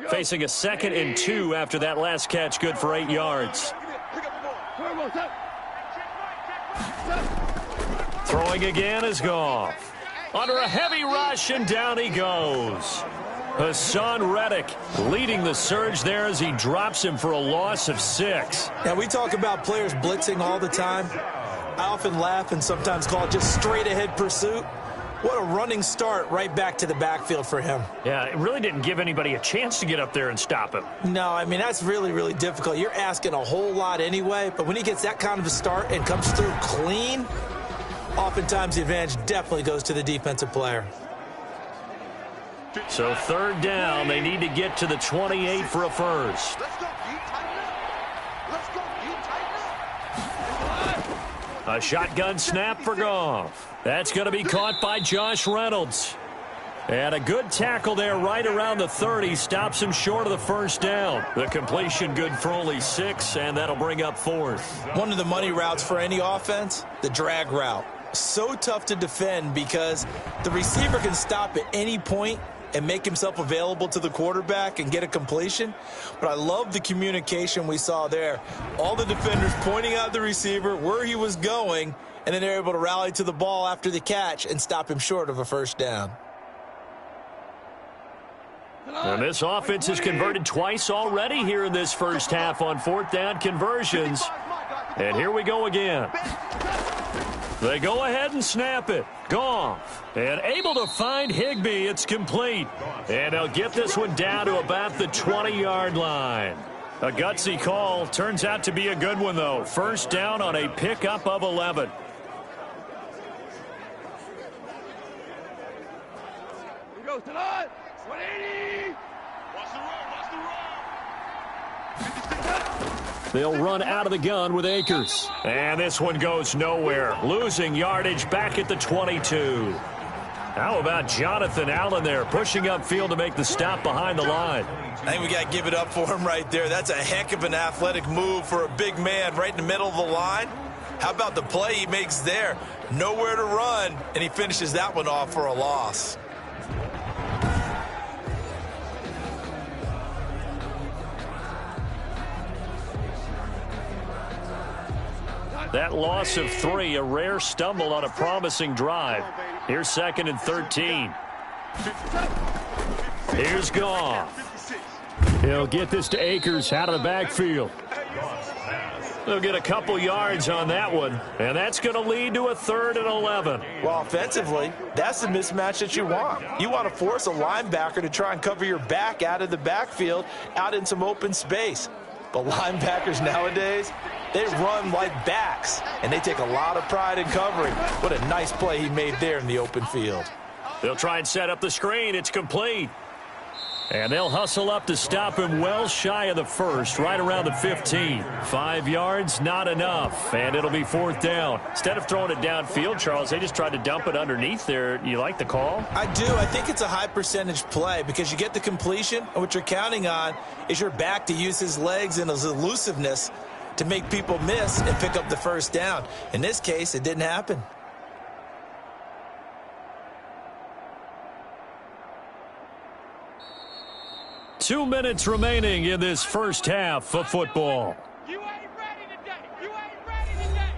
Facing a 2nd and 2 after that last catch, good for 8 yards. Throwing again is Goff. Under a heavy rush, and down he goes. Hassan Reddick leading the surge there as he drops him for a loss of 6. Now, we talk about players blitzing all the time. I often laugh and sometimes call it just straight-ahead pursuit. What a running start right back to the backfield for him. Yeah, it really didn't give anybody a chance to get up there and stop him. No, I mean, that's really, really difficult. You're asking a whole lot anyway, but when he gets that kind of a start and comes through clean, oftentimes the advantage definitely goes to the defensive player. So 3rd down, they need to get to the 28 for a 1st. Let's go, Let's go, A shotgun snap for Goff. That's going to be caught by Josh Reynolds. And a good tackle there right around the 30. Stops him short of the 1st down. The completion good for only 6, and that'll bring up 4th. One of the money routes for any offense, the drag route. So tough to defend because the receiver can stop at any point and make himself available to the quarterback and get a completion. But I love the communication we saw there. All the defenders pointing out the receiver, where he was going, and then they're able to rally to the ball after the catch and stop him short of a first down. And this offense has converted twice already here in this first half on fourth down conversions. And here we go again. They go ahead and snap it. Goff. And able to find Higbee. It's complete. And they'll get this one down to about the 20-yard line. A gutsy call. Turns out to be a good one, though. First down on a pickup of 11. Here goes tonight. 180. Watch the run. They'll run out of the gun with Akers. And this one goes nowhere. Losing yardage back at the 22. How about Jonathan Allen there, pushing upfield to make the stop behind the line? I think we got to give it up for him right there. That's a heck of an athletic move for a big man right in the middle of the line. How about the play he makes there? Nowhere to run, and he finishes that one off for a loss. That loss of 3, a rare stumble on a promising drive. Here's 2nd and 13. Here's Goff. He'll get this to Akers out of the backfield. They'll get a couple yards on that one, and that's going to lead to a 3rd and 11. Well, offensively, that's the mismatch that you want. You want to force a linebacker to try and cover your back out of the backfield, out in some open space. But linebackers nowadays, they run like backs, and they take a lot of pride in covering. What a nice play he made there in the open field. They'll try and set up the screen. It's complete. And they'll hustle up to stop him well shy of the first, right around the 15. 5 yards, not enough, and it'll be 4th down. Instead of throwing it downfield, Charles, they just tried to dump it underneath there. You like the call? I do. I think it's a high-percentage play because you get the completion, and what you're counting on is your back to use his legs and his elusiveness to make people miss and pick up the first down. In this case, it didn't happen. Two minutes remaining in this first half of football. You ain't ready today. You ain't ready today.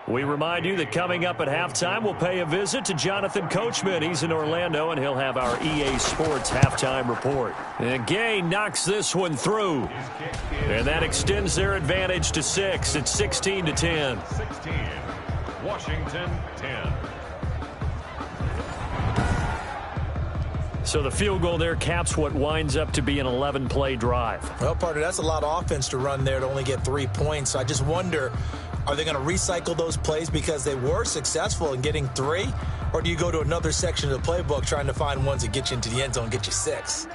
We remind you that coming up at halftime, we'll pay a visit to Jonathan Coachman. He's in Orlando, and he'll have our EA Sports halftime report. And Gay knocks this one through. And that extends their advantage to 6. It's 16-10. 16. Washington 10. So the field goal there caps what winds up to be an 11-play drive. Well, partner, that's a lot of offense to run there to only get 3 points. So I just wonder, are they going to recycle those plays because they were successful in getting 3? Or do you go to another section of the playbook trying to find ones that get you into the end zone and get you 6?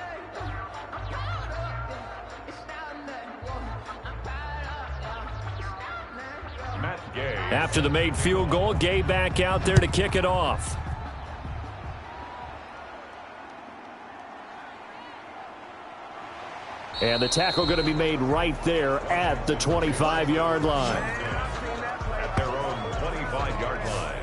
After the made field goal, Gay back out there to kick it off. And the tackle going to be made right there at the 25-yard line. At their own 25-yard line.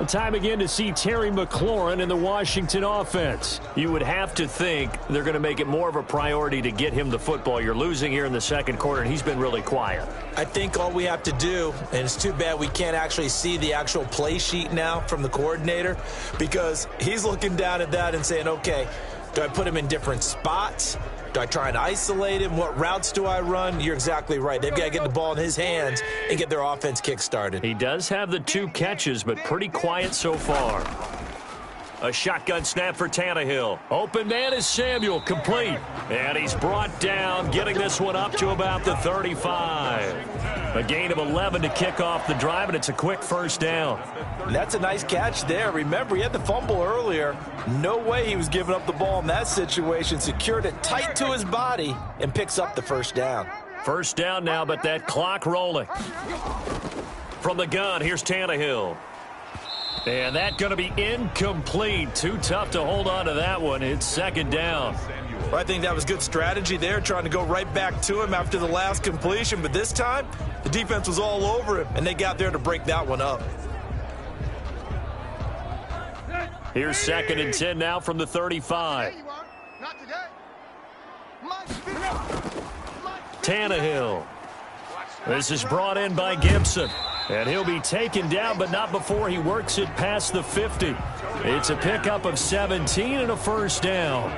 Time again to see Terry McLaurin in the Washington offense. You would have to think they're going to make it more of a priority to get him the football. You're losing here in the second quarter, and he's been really quiet. I think all we have to do, and it's too bad we can't actually see the actual play sheet now from the coordinator, because he's looking down at that and saying, okay, do I put him in different spots? Do I try and isolate him? What routes do I run? You're exactly right. They've got to get the ball in his hands and get their offense kick-started. He does have the 2 catches, but pretty quiet so far. A shotgun snap for Tannehill. Open man is Samuel, complete. And he's brought down, getting this one up to about the 35. A gain of 11 to kick off the drive, and it's a quick first down. That's a nice catch there. Remember, he had the fumble earlier. No way he was giving up the ball in that situation. Secured it tight to his body and picks up the first down. First down now, but that clock rolling. From the gun, here's Tannehill. And that's going to be incomplete. Too tough to hold on to that one. It's second down. Well, I think that was good strategy there, trying to go right back to him after the last completion. But this time, the defense was all over him, and they got there to break that one up. Here's 2nd and 10 now from the 35. Tannehill. This is brought in by Gibson. And he'll be taken down, but not before he works it past the 50. It's a pickup of 17 and a first down.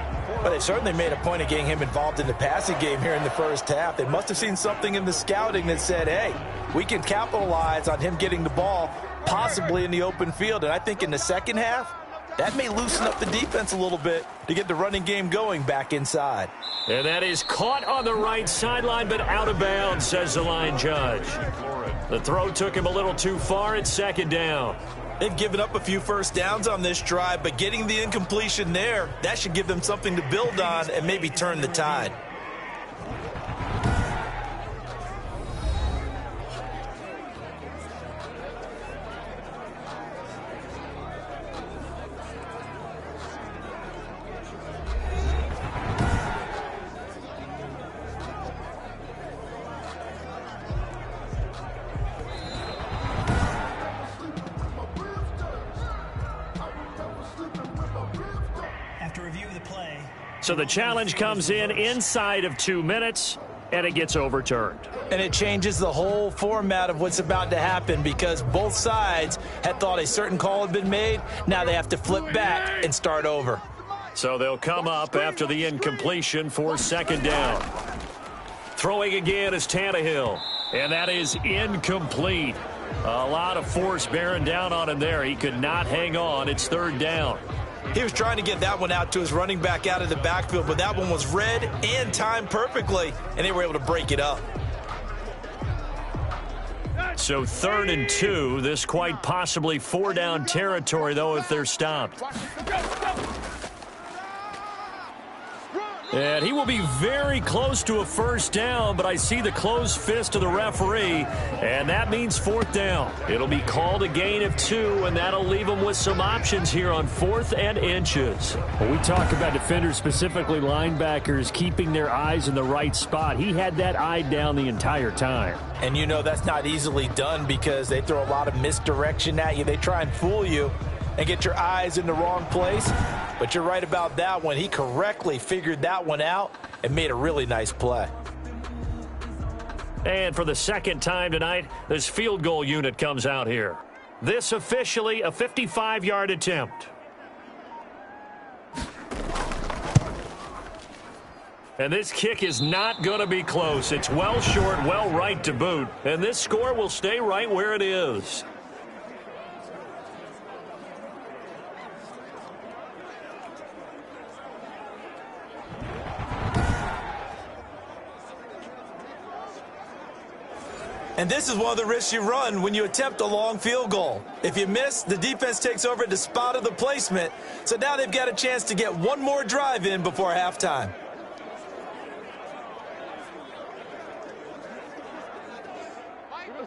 Well, they certainly made a point of getting him involved in the passing game here in the first half. They must have seen something in the scouting that said, hey, we can capitalize on him getting the ball possibly in the open field. And I think in the second half, that may loosen up the defense a little bit to get the running game going back inside. And that is caught on the right sideline, but out of bounds, says the line judge. The throw took him a little too far. It's 2nd down. They've given up a few first downs on this drive, but getting the incompletion there, that should give them something to build on and maybe turn the tide. So the challenge comes in inside of 2 minutes, and it gets overturned. And it changes the whole format of what's about to happen because both sides had thought a certain call had been made. Now they have to flip back and start over. So they'll come up after the incompletion for 2nd down. Throwing again is Tannehill, and that is incomplete. A lot of force bearing down on him there. He could not hang on. It's 3rd down. He was trying to get that one out to his running back out of the backfield, but that one was read and timed perfectly, and they were able to break it up. So 3rd and 2. This quite possibly 4-down territory, though, if they're stopped. And he will be very close to a first down, but I see the closed fist of the referee, and that means 4th down. It'll be called a gain of 2, and that'll leave him with some options here on 4th and inches. When we talk about defenders, specifically linebackers, keeping their eyes in the right spot, he had that eye down the entire time. And you know that's not easily done because they throw a lot of misdirection at you. They try and fool you and get your eyes in the wrong place. But you're right about that one. He correctly figured that one out and made a really nice play. And for the 2nd time tonight, this field goal unit comes out here. This officially a 55-yard attempt. And this kick is not going to be close. It's well short, well right to boot. And this score will stay right where it is. And this is one of the risks you run when you attempt a long field goal. If you miss, the defense takes over at the spot of the placement. So now they've got a chance to get one more drive in before halftime.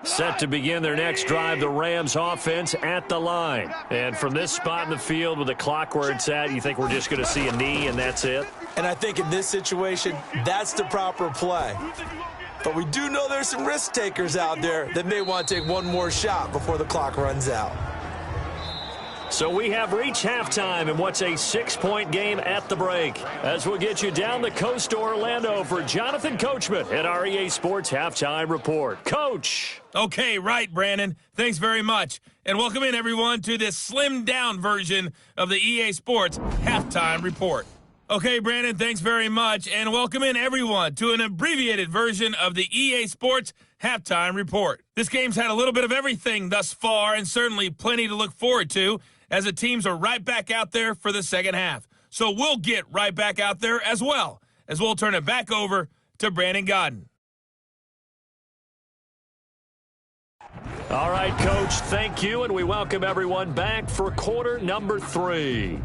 Set to begin their next drive, the Rams offense at the line. And from this spot in the field with the clock where it's at, you think we're just going to see a knee and that's it? And I think in this situation, that's the proper play. But we do know there's some risk takers out there that may want to take one more shot before the clock runs out. So we have reached halftime in what's a 6-point game at the break. As we'll get you down the coast to Orlando for Jonathan Coachman at our EA Sports Halftime Report. Coach. Okay, right, Brandon. Thanks very much. And welcome in, everyone, to this slimmed-down version of the EA Sports Halftime Report. Okay, Brandon, thanks very much. And welcome in, everyone, to an abbreviated version of the EA Sports Halftime Report. This game's had a little bit of everything thus far and certainly plenty to look forward to as the teams are right back out there for the second half. So we'll get right back out there as well as we'll turn it back over to Brandon Godden. All right, Coach, thank you, and we welcome everyone back for quarter number 3.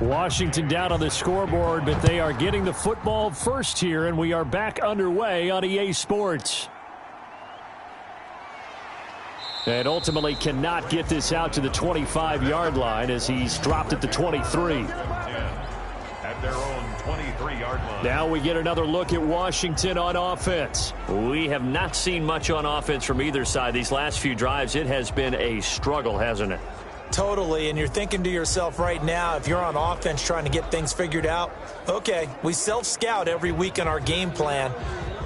Washington down on the scoreboard, but they are getting the football first here, and we are back underway on EA Sports. And ultimately cannot get this out to the 25-yard line as he's dropped at the 23. At their own 23-yard line. Now we get another look at Washington on offense. We have not seen much on offense from either side. These last few drives, it has been a struggle, hasn't it? Totally, and you're thinking to yourself right now, if you're on offense trying to get things figured out, okay, we self-scout every week in our game plan.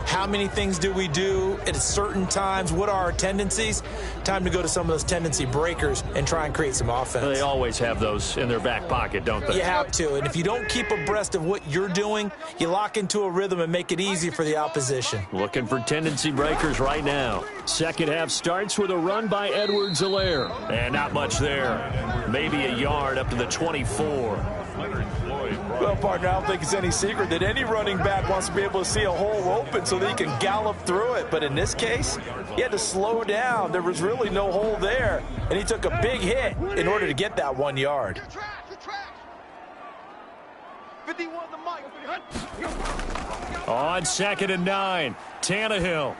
How many things do we do at certain times? What are our tendencies? Time to go to some of those tendency breakers and try and create some offense. They always have those in their back pocket, don't they? You have to, and if you don't keep abreast of what you're doing, you lock into a rhythm and make it easy for the opposition. Looking for tendency breakers right now. Second half starts with a run by Edwards-Helaire. And not much there. Maybe a yard up to the 24. Well, partner, I don't think it's any secret that any running back wants to be able to see a hole open so that he can gallop through it. But in this case, he had to slow down. There was really no hole there, and he took a big hit in order to get that 1 yard. 51 the mic. On 2nd and 9, Tannehill.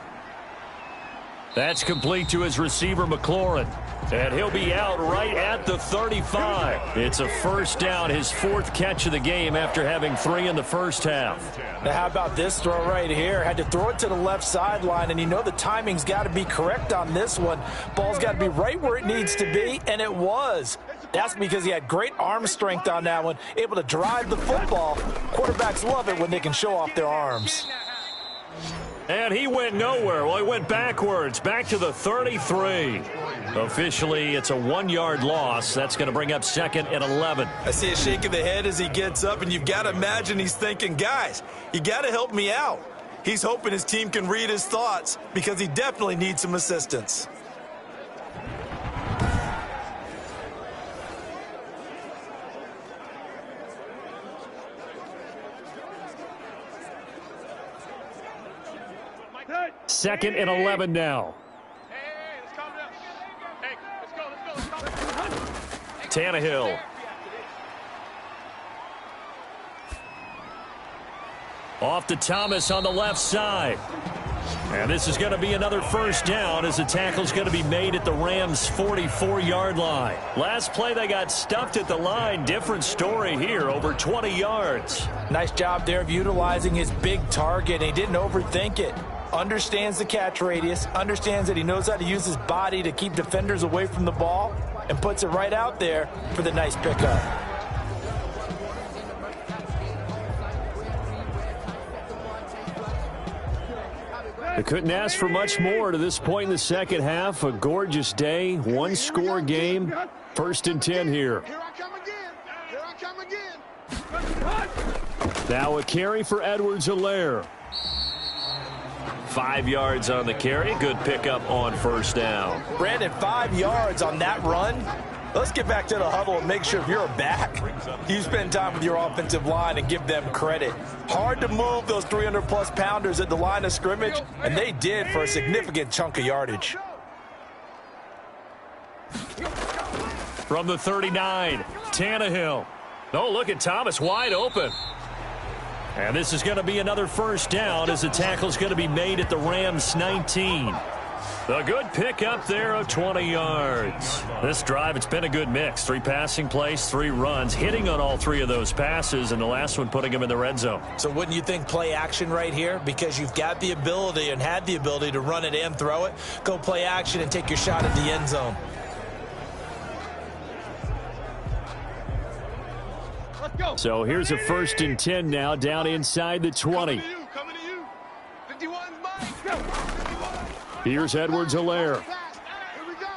That's complete to his receiver, McLaurin. And he'll be out right at the 35. It's a first down, his 4th catch of the game after having 3 in the first half. Now, how about this throw right here? Had to throw it to the left sideline, and you know the timing's got to be correct on this one. Ball's got to be right where it needs to be, and it was. That's because he had great arm strength on that one, able to drive the football. Quarterbacks love it when they can show off their arms. And he went nowhere. Well, he went backwards, back to the 33. Officially, it's a 1-yard loss. That's going to bring up 2nd and 11. I see a shake of the head as he gets up, and you've got to imagine he's thinking, guys, you got to help me out. He's hoping his team can read his thoughts because he definitely needs some assistance. Second and 11 now. Hey, let's calm down. Hey, let's go. Tannehill. Off to Thomas on the left side. And this is going to be another first down as the tackle's going to be made at the Rams' 44-yard line. Last play, they got stuffed at the line. Different story here, over 20 yards. Nice job there of utilizing his big target. He didn't overthink it. Understands the catch radius, understands that he knows how to use his body to keep defenders away from the ball, and puts it right out there for the nice pickup. They couldn't ask for much more to this point in the second half. A gorgeous day, 1-score game. 1st and 10 here. Here I come again. Here I come again. Now a carry for Edwards-Helaire. 5 yards on the carry. Good pickup on first down. Brandon, 5 yards on that run. Let's get back to the huddle and make sure if you're back, you spend time with your offensive line and give them credit. Hard to move those 300-plus pounders at the line of scrimmage, and they did for a significant chunk of yardage. From the 39, Tannehill. Oh, look at Thomas wide open. And this is going to be another first down as the tackle's going to be made at the Rams' 19. A good pickup there of 20 yards. This drive, it's been a good mix. 3 passing plays, 3 runs, hitting on all 3 of those passes, and the last one putting him in the red zone. So wouldn't you think play action right here? Because you've got the ability and had the ability to run it and throw it. Go play action and take your shot at the end zone. So here's a 1st and 10 now, down inside the 20. Coming to you. 51's mine. Here's Edwards-Helaire. Here we go.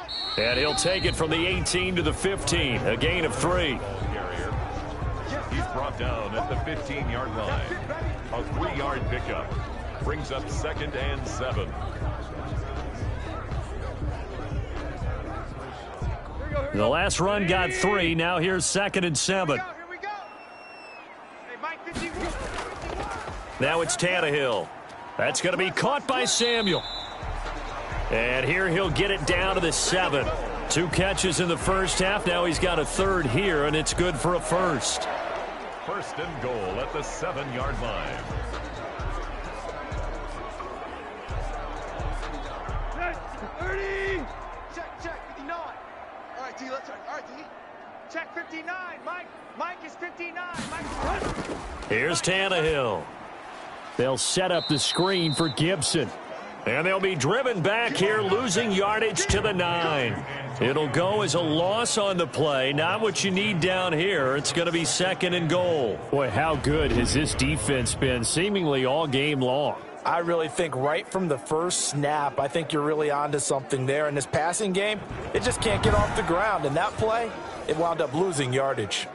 And he'll take it from the 18 to the 15, a gain of 3. He's brought down at the 15-yard line. A 3-yard pickup brings up 2nd and 7. The last run got 3. Now here's 2nd and 7. Here we go. Hey, Mike, 51. Now it's Tannehill. That's going to be caught by Samuel. And here he'll get it down to the 7. 2 catches in the first half. Now he's got a third here, and it's good for a first. First and goal at the 7-yard line. Check, 59. All right, D, let's try. All right, D. Check 59. Mike is 59. Here's Tannehill. They'll set up the screen for Gibson. And they'll be driven back here, losing yardage to the 9. It'll go as a loss on the play. Not what you need down here. It's going to be second and goal. Boy, how good has this defense been seemingly all game long? I really think right from the first snap, I think you're really onto something there. In this passing game, it just can't get off the ground. And that play, it wound up losing yardage.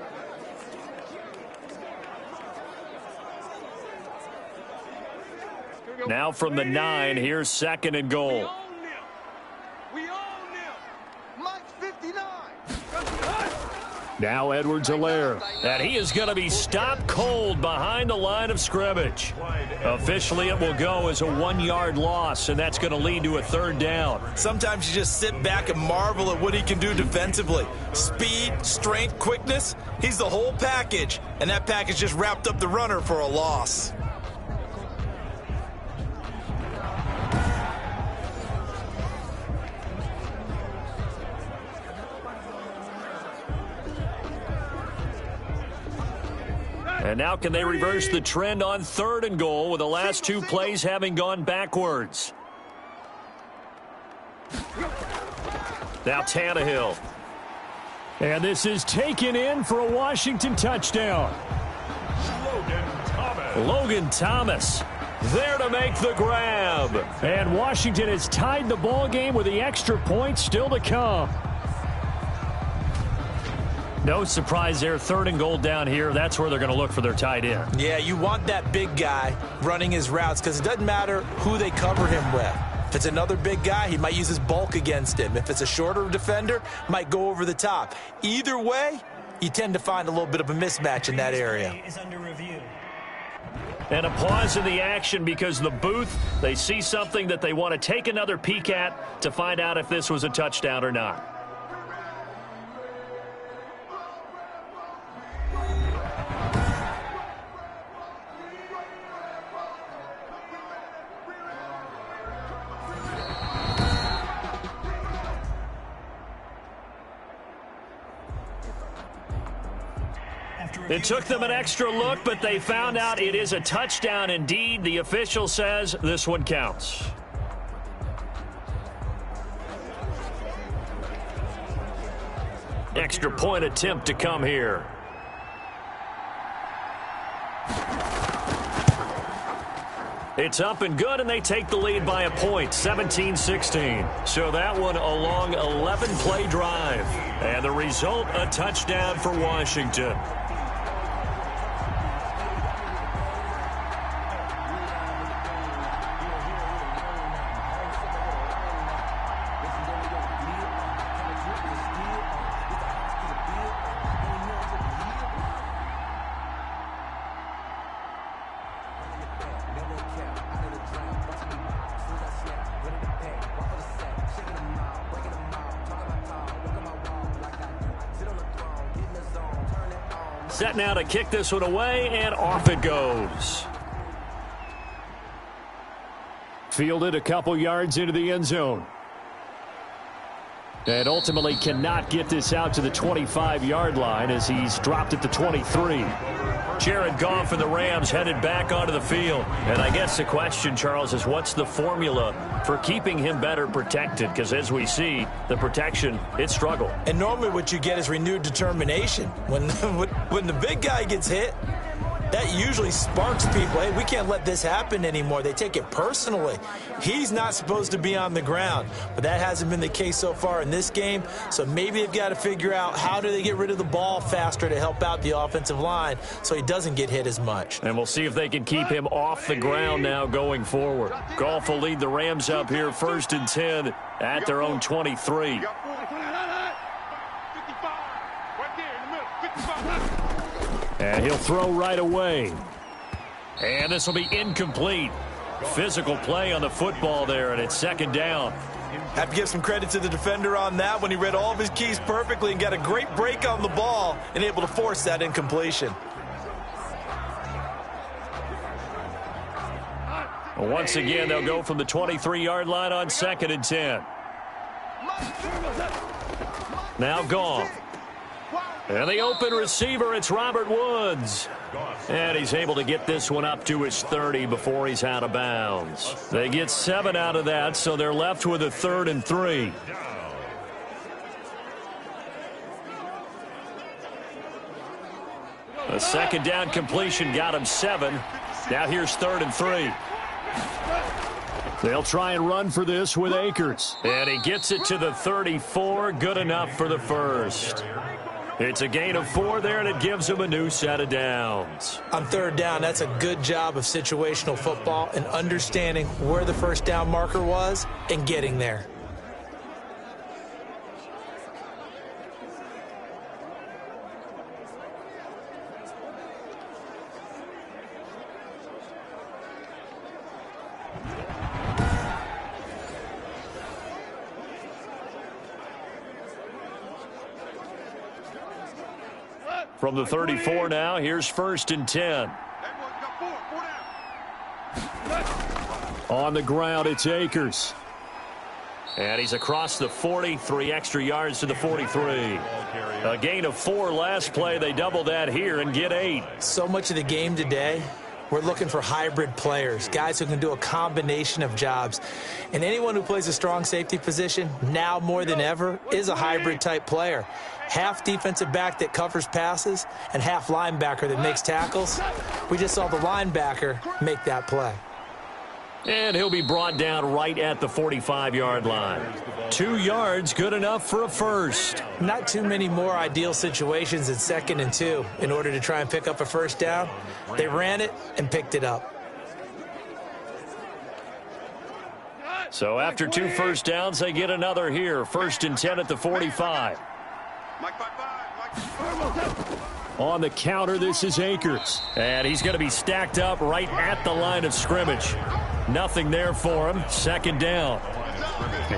Now from the 9, here's second and goal. We own them. Mike's 59. Now Edwards-Helaire. And he is going to be stopped cold behind the line of scrimmage. Officially, it will go as a 1-yard loss, and that's going to lead to a third down. Sometimes you just sit back and marvel at what he can do defensively. Speed, strength, quickness, he's the whole package. And that package just wrapped up the runner for a loss. And now can they reverse the trend on third and goal with the last 2 plays having gone backwards? Now Tannehill. And this is taken in for a Washington touchdown. Logan Thomas there to make the grab. And Washington has tied the ball game with the extra point still to come. No surprise there, third and goal down here. That's where they're going to look for their tight end. Yeah, you want that big guy running his routes because it doesn't matter who they cover him with. If it's another big guy, he might use his bulk against him. If it's a shorter defender, might go over the top. Either way, you tend to find a little bit of a mismatch in that area. And a pause in the action because the booth, they see something that they want to take another peek at to find out if this was a touchdown or not. It took them an extra look, but they found out it is a touchdown indeed. The official says this one counts. Extra point attempt to come here. It's up and good, and they take the lead by a point, 17-16. So that one a long 11-play drive. And the result, a touchdown for Washington. Set now to kick this one away, and off it goes. Fielded a couple yards into the end zone. And ultimately cannot get this out to the 25-yard line as he's dropped at the 23. Jared Goff and the Rams headed back onto the field. And I guess the question, Charles, is what's the formula for keeping him better protected? Because as we see, the protection, it struggled. And normally what you get is renewed determination. When the big guy gets hit, that usually sparks people. Hey, we can't let this happen anymore. They take it personally. He's not supposed to be on the ground, but that hasn't been the case so far in this game. So maybe they've got to figure out how do they get rid of the ball faster to help out the offensive line so he doesn't get hit as much. And we'll see if they can keep him off the ground now going forward. Goff will lead the Rams up here 1st and 10 at their own 23. And he'll throw right away. And this will be incomplete. Physical play on the football there, and it's 2nd down. Have to give some credit to the defender on that when he read all of his keys perfectly and got a great break on the ball and able to force that incompletion. Once again, they'll go from the 23-yard line on 2nd and 10. Now Goff. And the open receiver, it's Robert Woods. And he's able to get this one up to his 30 before he's out of bounds. They get 7 out of that, so they're left with a 3rd and 3. A 2nd down completion got him 7. Now here's 3rd and 3. They'll try and run for this with Akers. And he gets it to the 34. Good enough for the first. It's a gain of 4 there, and it gives him a new set of downs. On 3rd down, that's a good job of situational football and understanding where the first down marker was and getting there. From the 34 now, here's 1st and 10. On the ground, it's Akers. And he's across the 40, 3 extra yards to the 43. A gain of 4 last play. They double that here and get 8. So much of the game today, we're looking for hybrid players, guys who can do a combination of jobs. And anyone who plays a strong safety position, now more than ever, is a hybrid-type player. Half defensive back that covers passes and half linebacker that makes tackles. We just saw the linebacker make that play. And he'll be brought down right at the 45-yard line. 2 yards, good enough for a first. Not too many more ideal situations in 2nd and 2 in order to try and pick up a first down. They ran it and picked it up. So after 2 first downs, they get another here. 1st and 10 at the 45. On the counter, this is Akers. And he's going to be stacked up right at the line of scrimmage. Nothing there for him. 2nd down.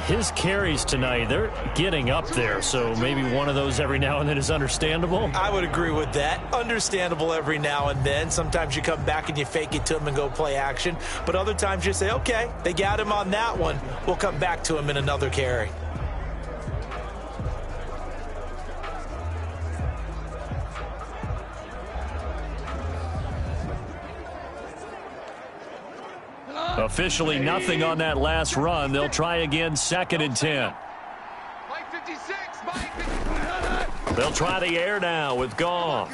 His carries tonight, they're getting up there, so maybe one of those every now and then is understandable. I would agree with that. Understandable every now and then. Sometimes you come back and you fake it to him and go play action. But other times you say, okay, they got him on that one. We'll come back to him in another carry. Officially nothing on that last run. They'll try again, 2nd and 10. They'll try the air now with Goff.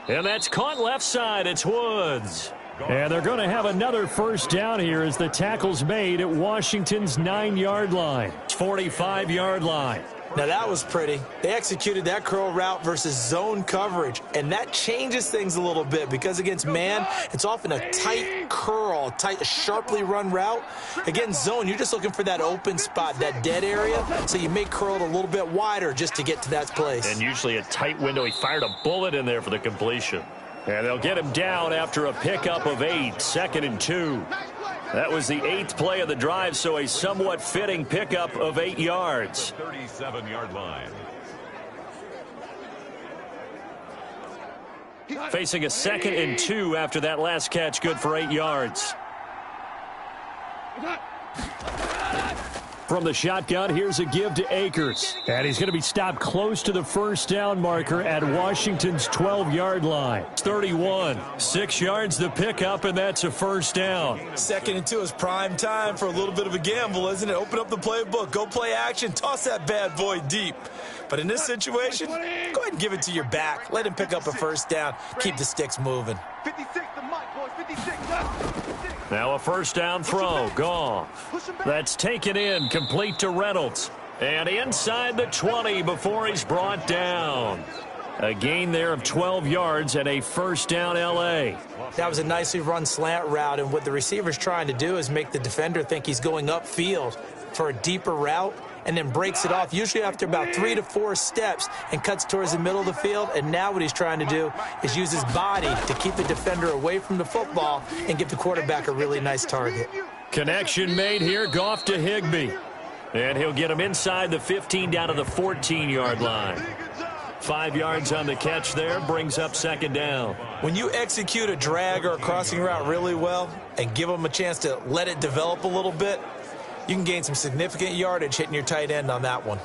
And that's caught left side. It's Woods. And they're going to have another first down here as the tackle's made at Washington's 9-yard line. 45-yard line. Now that was pretty. They executed that curl route versus zone coverage, and that changes things a little bit because against man, it's often a tight curl, tight, sharply run route. Against zone, you're just looking for that open spot, that dead area, so you may curl it a little bit wider just to get to that place. And usually a tight window. He fired a bullet in there for the completion. And they'll get him down after a pickup of 8, 2nd and 2. That was the 8th play of the drive, so a somewhat fitting pickup of 8 yards. 37-yard line. Facing a 2nd and 2 after that last catch, good for 8 yards. From the shotgun, here's a give to Akers. And he's going to be stopped close to the first down marker at Washington's 12-yard line. 31, 6 yards the pickup, and that's a first down. 2nd and 2 is prime time for a little bit of a gamble, isn't it? Open up the playbook, go play action, toss that bad boy deep. But in this situation, go ahead and give it to your back. Let him pick up a first down. Keep the sticks moving. 56 to Mike, boys. 56. Now a first down throw. Goff. That's taken in, complete to Reynolds. And inside the 20 before he's brought down. A gain there of 12 yards and a first down L.A. That was a nicely run slant route, and what the receiver's trying to do is make the defender think he's going upfield for a deeper route, and then breaks it off, usually after about 3 to 4 steps, and cuts towards the middle of the field. And now what he's trying to do is use his body to keep the defender away from the football and give the quarterback a really nice target. Connection made here, Goff to Higbee. And he'll get him inside the 15 down to the 14-yard line. 5 yards on the catch there, brings up second down. When you execute a drag or a crossing route really well and give them a chance to let it develop a little bit, you can gain some significant yardage hitting your tight end on that one.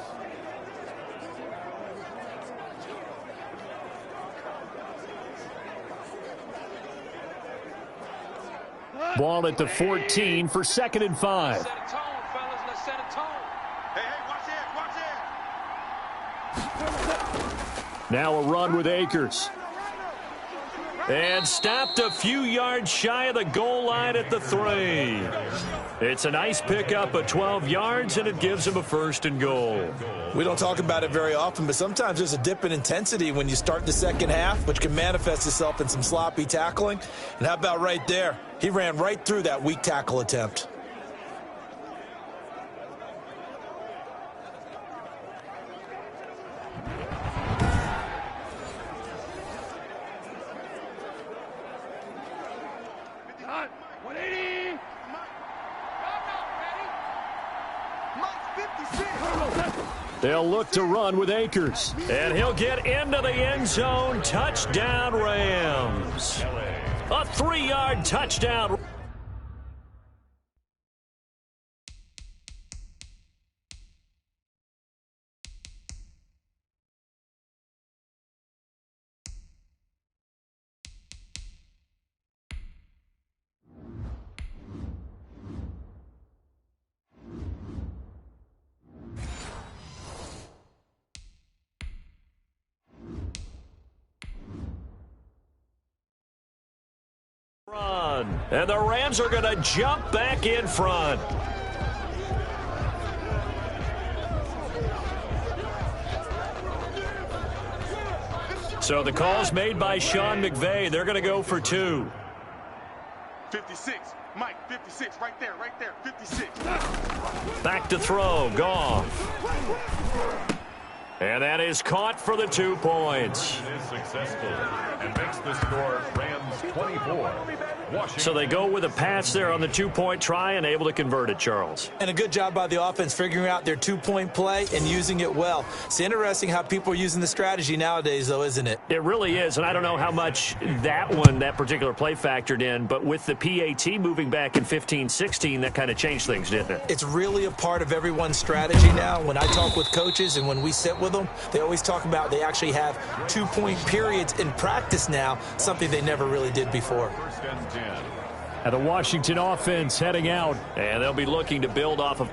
Ball at the 14 for 2nd and 5. Set a tone, fellas. Let's set a tone. Hey, watch it. Now a run with Akers. And stopped a few yards shy of the goal line at the 3. It's a nice pickup of 12 yards, and it gives him a 1st and goal. We don't talk about it very often, but sometimes there's a dip in intensity when you start the second half, which can manifest itself in some sloppy tackling. And how about right there? He ran right through that weak tackle attempt. They'll look to run with Akers. And he'll get into the end zone. Touchdown, Rams. A 3-yard touchdown. And the Rams are going to jump back in front. So the call's made by Sean McVay. They're going to go for 2. 56. Mike, 56. Right there, 56. Back to throw. Goff. And that is caught for the 2 points. Is successful and makes the score Rams 24. So they go with a pass there on the 2-point try and able to convert it, Charles. And a good job by the offense figuring out their 2-point play and using it well. It's interesting how people are using the strategy nowadays, though, isn't it? It really is, and I don't know how much that particular play factored in, but with the PAT moving back in 15-16, that kind of changed things, didn't it? It's really a part of everyone's strategy now. When I talk with coaches and when we sit with them, they always talk about they actually have 2-point periods in practice now, something they never really did before. And the Washington offense heading out, and they'll be looking to build off of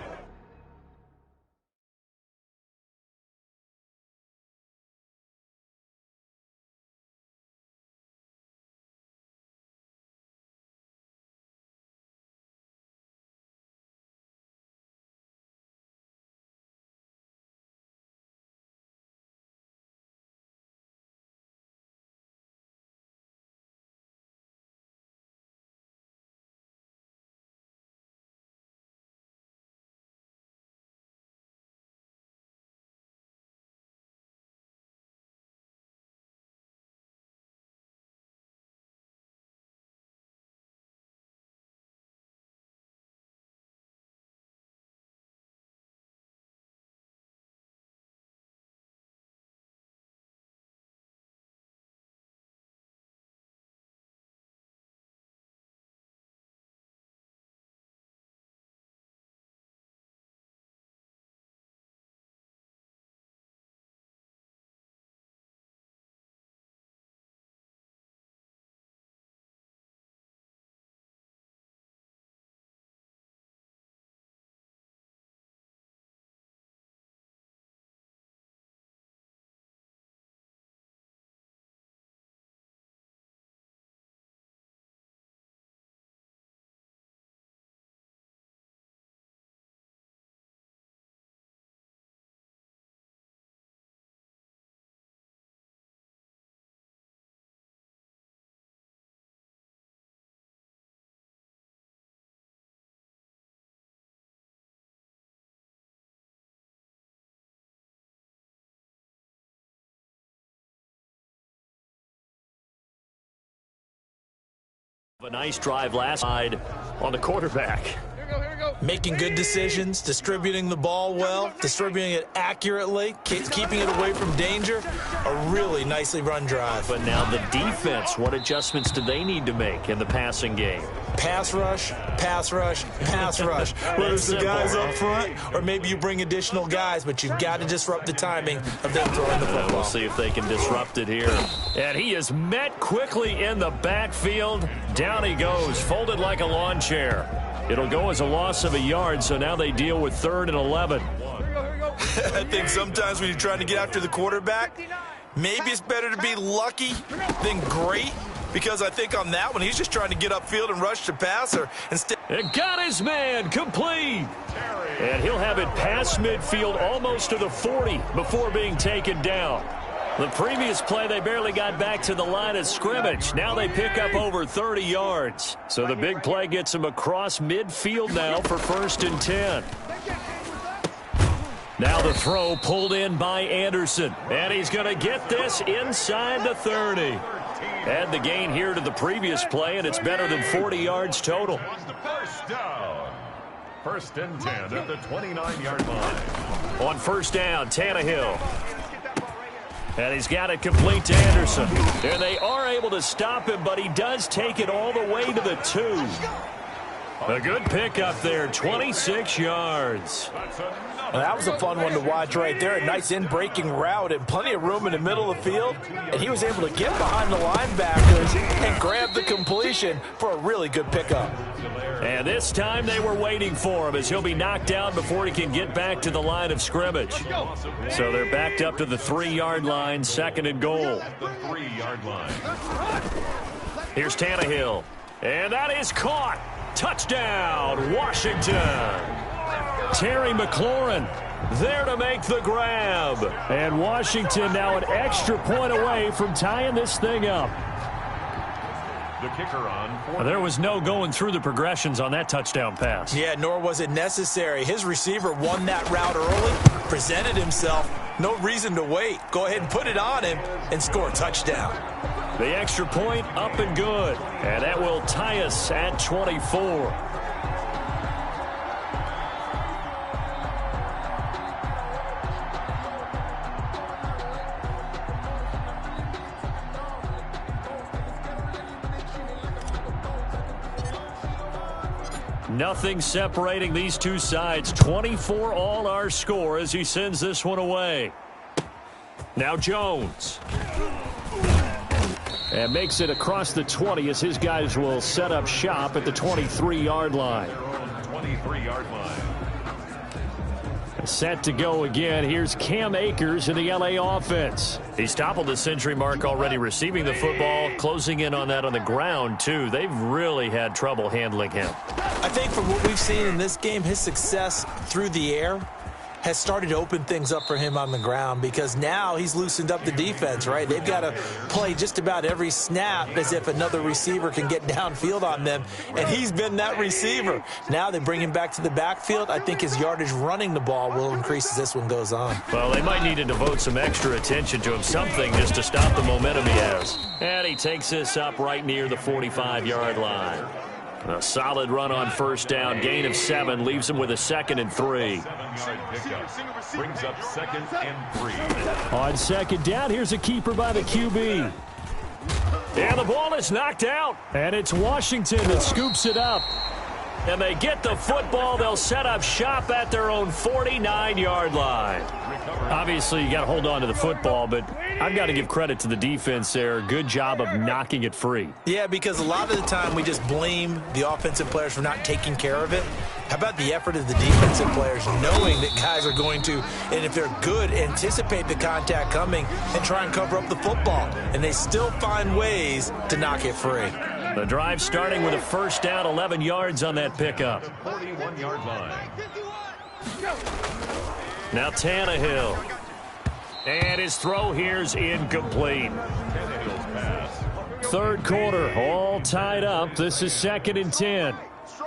a nice drive last side on the quarterback. Here we go. Making good decisions, distributing the ball well, distributing it accurately, keeping it away from danger. A really nicely run drive. But now the defense, what adjustments do they need to make in the passing game? Pass rush, pass rush, pass rush. Whether it's the guys up front or maybe you bring additional guys, but you've got to disrupt the timing of them throwing the football. We'll see if they can disrupt it here. And he is met quickly in the backfield. Down he goes, folded like a lawn chair. It'll go as a loss of a yard, so now they deal with 3rd and 11. I think sometimes when you're trying to get after the quarterback, maybe it's better to be lucky than great. Because I think on that one, he's just trying to get upfield and rush the passer. And got his man complete. And he'll have it past midfield almost to the 40 before being taken down. The previous play, they barely got back to the line of scrimmage. Now they pick up over 30 yards. So the big play gets them across midfield now for 1st and 10. Now the throw pulled in by Anderson. And he's going to get this inside the 30. Add the gain here to the previous play, and it's better than 40 yards total. First down. 1st and 10 at the 29-yard line. On 1st down, Tannehill. And he's got it complete to Anderson. And they are able to stop him, but he does take it all the way to the 2. A good pickup there, 26 yards. Well, that was a fun one to watch right there. A nice in-breaking route and plenty of room in the middle of the field. And he was able to get behind the linebackers and grab the completion for a really good pickup. And this time they were waiting for him as he'll be knocked down before he can get back to the line of scrimmage. So they're backed up to the 3-yard line, 2nd and goal. Here's Tannehill. And that is caught. Touchdown, Washington. Terry McLaurin there to make the grab. And Washington now an extra point away from tying this thing up. The kicker on. There was no going through the progressions on that touchdown pass. Yeah, nor was it necessary. His receiver won that route early, presented himself. No reason to wait. Go ahead and put it on him and score a touchdown. The extra point up and good. And that will tie us at 24. Nothing separating these two sides. 24 all our score as he sends this one away. Now Jones. And makes it across the 20 as his guys will set up shop at the 23-yard line. 23-yard line. Set to go again. Here's Cam Akers in the LA offense. He's toppled the century mark already receiving the football, closing in on that on the ground, too. They've really had trouble handling him. I think from what we've seen in this game, his success through the air has started to open things up for him on the ground because now he's loosened up the defense, right? They've got to play just about every snap as if another receiver can get downfield on them, and he's been that receiver. Now they bring him back to the backfield. I think his yardage running the ball will increase as this one goes on. Well, they might need to devote some extra attention to him, something just to stop the momentum he has. And he takes this up right near the 45-yard line. A solid run on 1st down, gain of 7, leaves him with a 2nd and 3. 7-yard pickup brings up 2nd and 3. On 2nd down, here's a keeper by the QB. And the ball is knocked out, and it's Washington that scoops it up. And they get the football. They'll set up shop at their own 49-yard line. Obviously, you got to hold on to the football, but I've got to give credit to the defense there. Good job of knocking it free. Yeah, because a lot of the time we just blame the offensive players for not taking care of it. How about the effort of the defensive players knowing that guys are going to, and if they're good, anticipate the contact coming and try and cover up the football. And they still find ways to knock it free. The drive starting with a 1st down, 11 yards on that pickup. 41-yard line. Now Tannehill. And his throw here's incomplete. 3rd quarter, all tied up. This is 2nd and 10.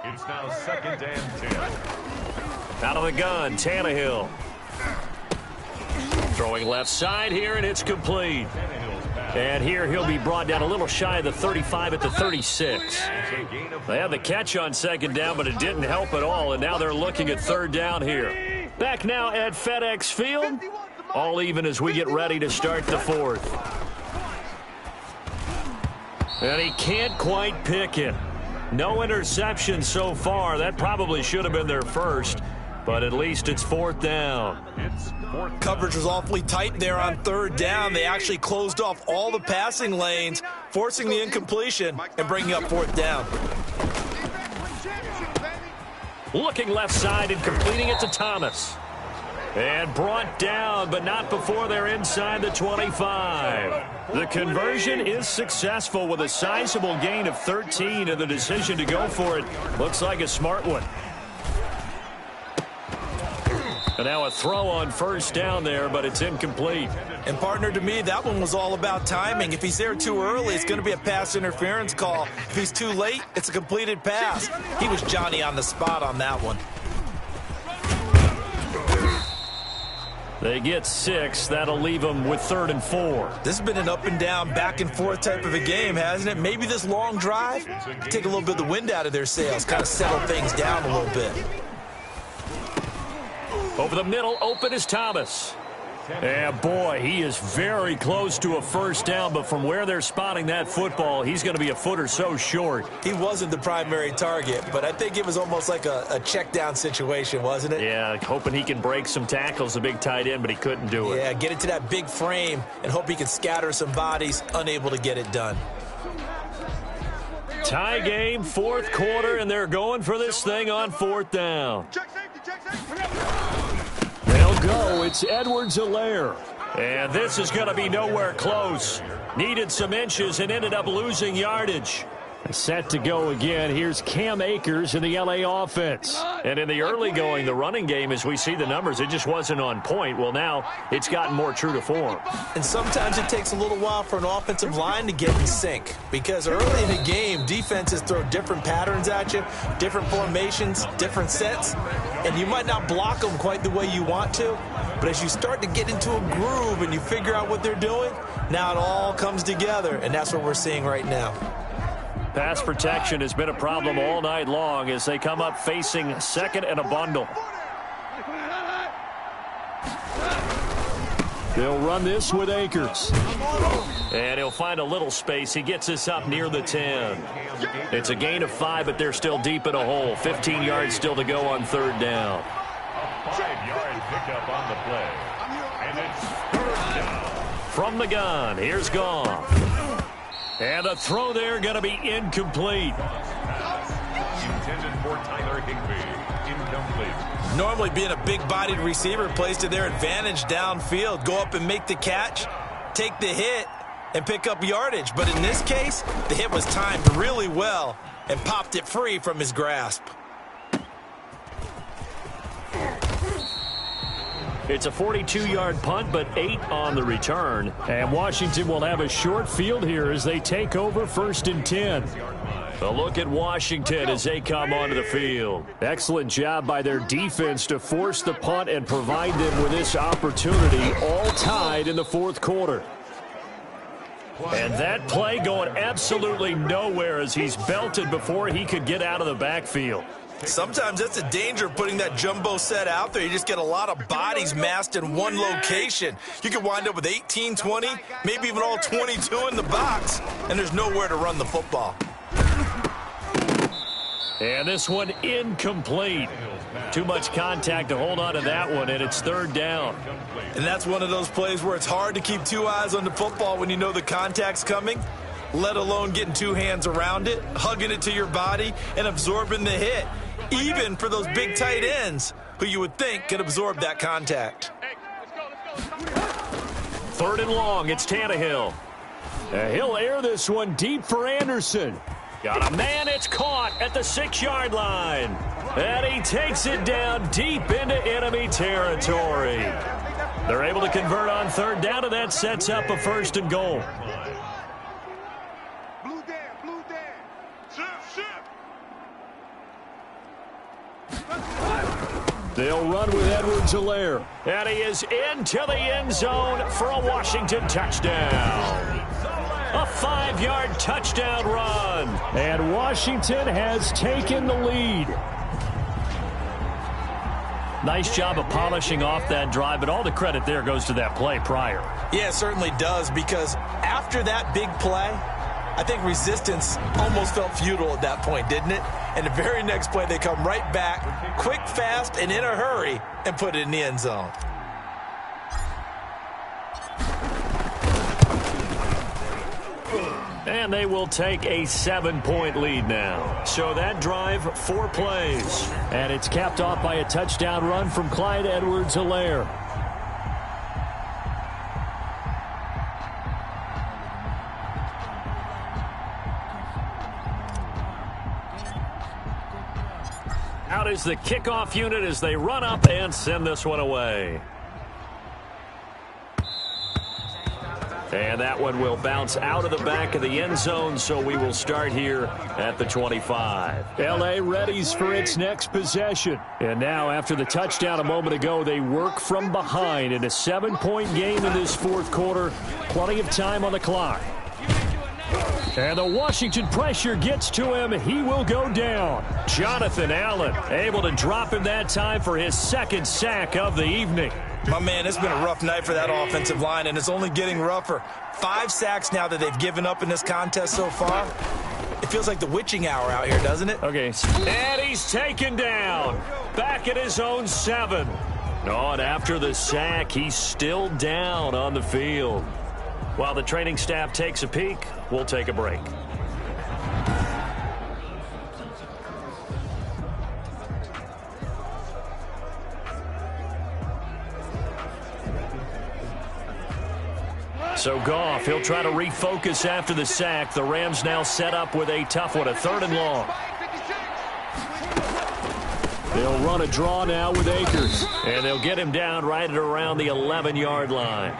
It's now 2nd and 10. Out of the gun, Tannehill. Throwing left side here, and it's complete. And here he'll be brought down a little shy of the 35 at the 36. They had the catch on second down, but it didn't help at all, and now they're looking at third down here. Back now at FedEx Field. All even as we get ready to start the fourth. And he can't quite pick it. No interception so far. That probably should have been their first, but at least it's fourth down. Coverage was awfully tight there on third down. They actually closed off all the passing lanes, forcing the incompletion and bringing up fourth down. Looking left side and completing it to Thomas. And brought down, but not before they're inside the 25. The conversion is successful with a sizable gain of 13, and the decision to go for it looks like a smart one. And now a throw on first down there, but it's incomplete. And, partner, to me, that one was all about timing. If he's there too early, it's going to be a pass interference call. If he's too late, it's a completed pass. He was Johnny on the spot on that one. They get 6. That'll leave them with 3rd and 4. This has been an up and down, back and forth type of a game, hasn't it? Maybe this long drive take a little bit of the wind out of their sails, kind of settle things down a little bit. Over the middle, open is Thomas. And, boy, he is very close to a first down, but from where they're spotting that football, he's going to be a foot or so short. He wasn't the primary target, but I think it was almost like a check down situation, wasn't it? Yeah, hoping he can break some tackles, the big tight end, but he couldn't do it. Yeah, get into that big frame and hope he can scatter some bodies, unable to get it done. Tie game, fourth quarter, and they're going for this thing on fourth down. They'll go. It's Edwards-Helaire. And this is going to be nowhere close. Needed some inches and ended up losing yardage. Set to go again. Here's Cam Akers in the LA offense. And in the early going, the running game, as we see the numbers, it just wasn't on point. Well, now it's gotten more true to form. And sometimes it takes a little while for an offensive line to get in sync. Because early in the game, defenses throw different patterns at you, different formations, different sets. And you might not block them quite the way you want to. But as you start to get into a groove and you figure out what they're doing, now it all comes together. And that's what we're seeing right now. Pass protection has been a problem all night long as they come up facing second and a bundle. They'll run this with Akers. And he'll find a little space. He gets us up near the 10. It's a gain of 5, but they're still deep in a hole. 15 yards still to go on third down. 5-yard pickup on the play. And it's third down. From the gun, here's Goff. And a throw there going to be incomplete. Intended for Tyler Higbee. Incomplete. Normally being a big-bodied receiver plays to their advantage downfield. Go up and make the catch, take the hit, and pick up yardage. But in this case, the hit was timed really well and popped it free from his grasp. It's a 42-yard punt, but 8 on the return. And Washington will have a short field here as they take over 1st and 10. A look at Washington as they come onto the field. Excellent job by their defense to force the punt and provide them with this opportunity, all tied in the fourth quarter. And that play going absolutely nowhere as he's belted before he could get out of the backfield. Sometimes that's the danger of putting that jumbo set out there. You just get a lot of bodies massed in one location. You could wind up with 18, 20, maybe even all 22 in the box, and there's nowhere to run the football. And this one incomplete. Too much contact to hold on to that one, and it's third down. And that's one of those plays where it's hard to keep two eyes on the football when you know the contact's coming, let alone getting two hands around it, hugging it to your body, and absorbing the hit. Even for those big tight ends who you would think could absorb that contact. Third and long, it's Tannehill. He'll air this one deep for Anderson. Got a man, it's caught at the 6-yard line. And he takes it down deep into enemy territory. They're able to convert on third down, and that sets up a 1st and goal. They'll run with Edwards-Helaire. And he is into the end zone for a Washington touchdown. A 5-yard touchdown run. And Washington has taken the lead. Nice job of polishing off that drive, but all the credit there goes to that play prior. Yeah, it certainly does, because after that big play, I think resistance almost felt futile at that point, didn't it? And the very next play, they come right back, quick, fast, and in a hurry, and put it in the end zone. And they will take a 7-point lead now. So that drive, 4 plays. And it's capped off by a touchdown run from Clyde Edwards-Helaire. Out is the kickoff unit as they run up and send this one away. And that one will bounce out of the back of the end zone, so we will start here at the 25. L.A. readies for its next possession. And now, after the touchdown a moment ago, they work from behind in a 7-point game in this fourth quarter. Plenty of time on the clock. And the Washington pressure gets to him. He will go down. Jonathan Allen able to drop him that time for his 2nd sack of the evening. My man, it's been a rough night for that offensive line, and it's only getting rougher. 5 sacks now that they've given up in this contest so far. It feels like the witching hour out here, doesn't it? Okay. And he's taken down. Back at his own 7. Oh, and after the sack, he's still down on the field. While the training staff takes a peek, we'll take a break. So Goff, he'll try to refocus after the sack. The Rams now set up with a tough one, a 3rd and long. They'll run a draw now with Akers. And they'll get him down right at around the 11-yard line.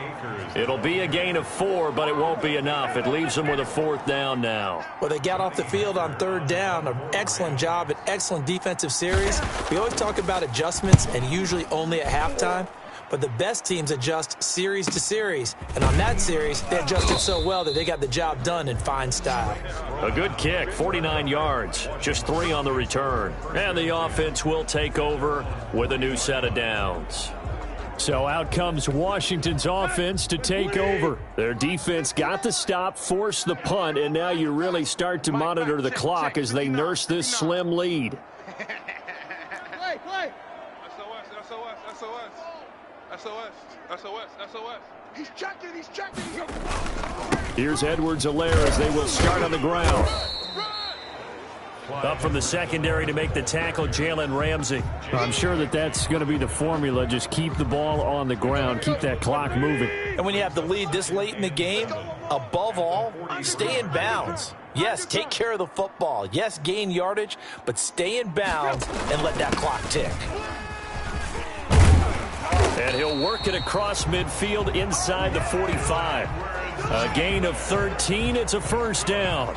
It'll be a gain of 4, but it won't be enough. It leaves them with a 4th down now. Well, they got off the field on 3rd down. An excellent job, an excellent defensive series. We always talk about adjustments, and usually only at halftime. But the best teams adjust series to series. And on that series, they adjusted so well that they got the job done in fine style. A good kick, 49 yards, just 3 on the return. And the offense will take over with a new set of downs. So out comes Washington's offense to take over. Their defense got the stop, forced the punt, and now you really start to monitor the clock as they nurse this slim lead. SOS. He's checking. Here's Edwards-Helaire as they will start on the ground. Up from the secondary to make the tackle, Jalen Ramsey. I'm sure that's going to be the formula. Just keep the ball on the ground, keep that clock moving. And when you have the lead this late in the game, above all, stay in bounds. Yes, take care of the football. Yes, gain yardage, but stay in bounds and let that clock tick. And he'll work it across midfield inside the 45. A gain of 13. It's a 1st down.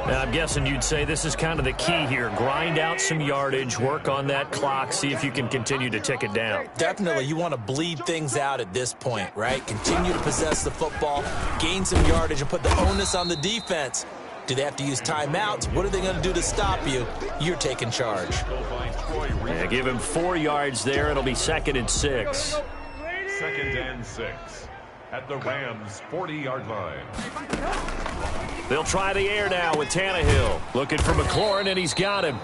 Now, I'm guessing you'd say this is kind of the key here. Grind out some yardage, work on that clock, see if you can continue to tick it down. Definitely, you want to bleed things out at this point, right? Continue to possess the football, gain some yardage, and put the onus on the defense. Do they have to use timeouts? What are they going to do to stop you? You're taking charge. Yeah, give him 4 yards there. It'll be 2nd and 6. 2nd and 6 at the Rams' 40-yard line. They'll try the air now with Tannehill. Looking for McLaurin, and he's got him.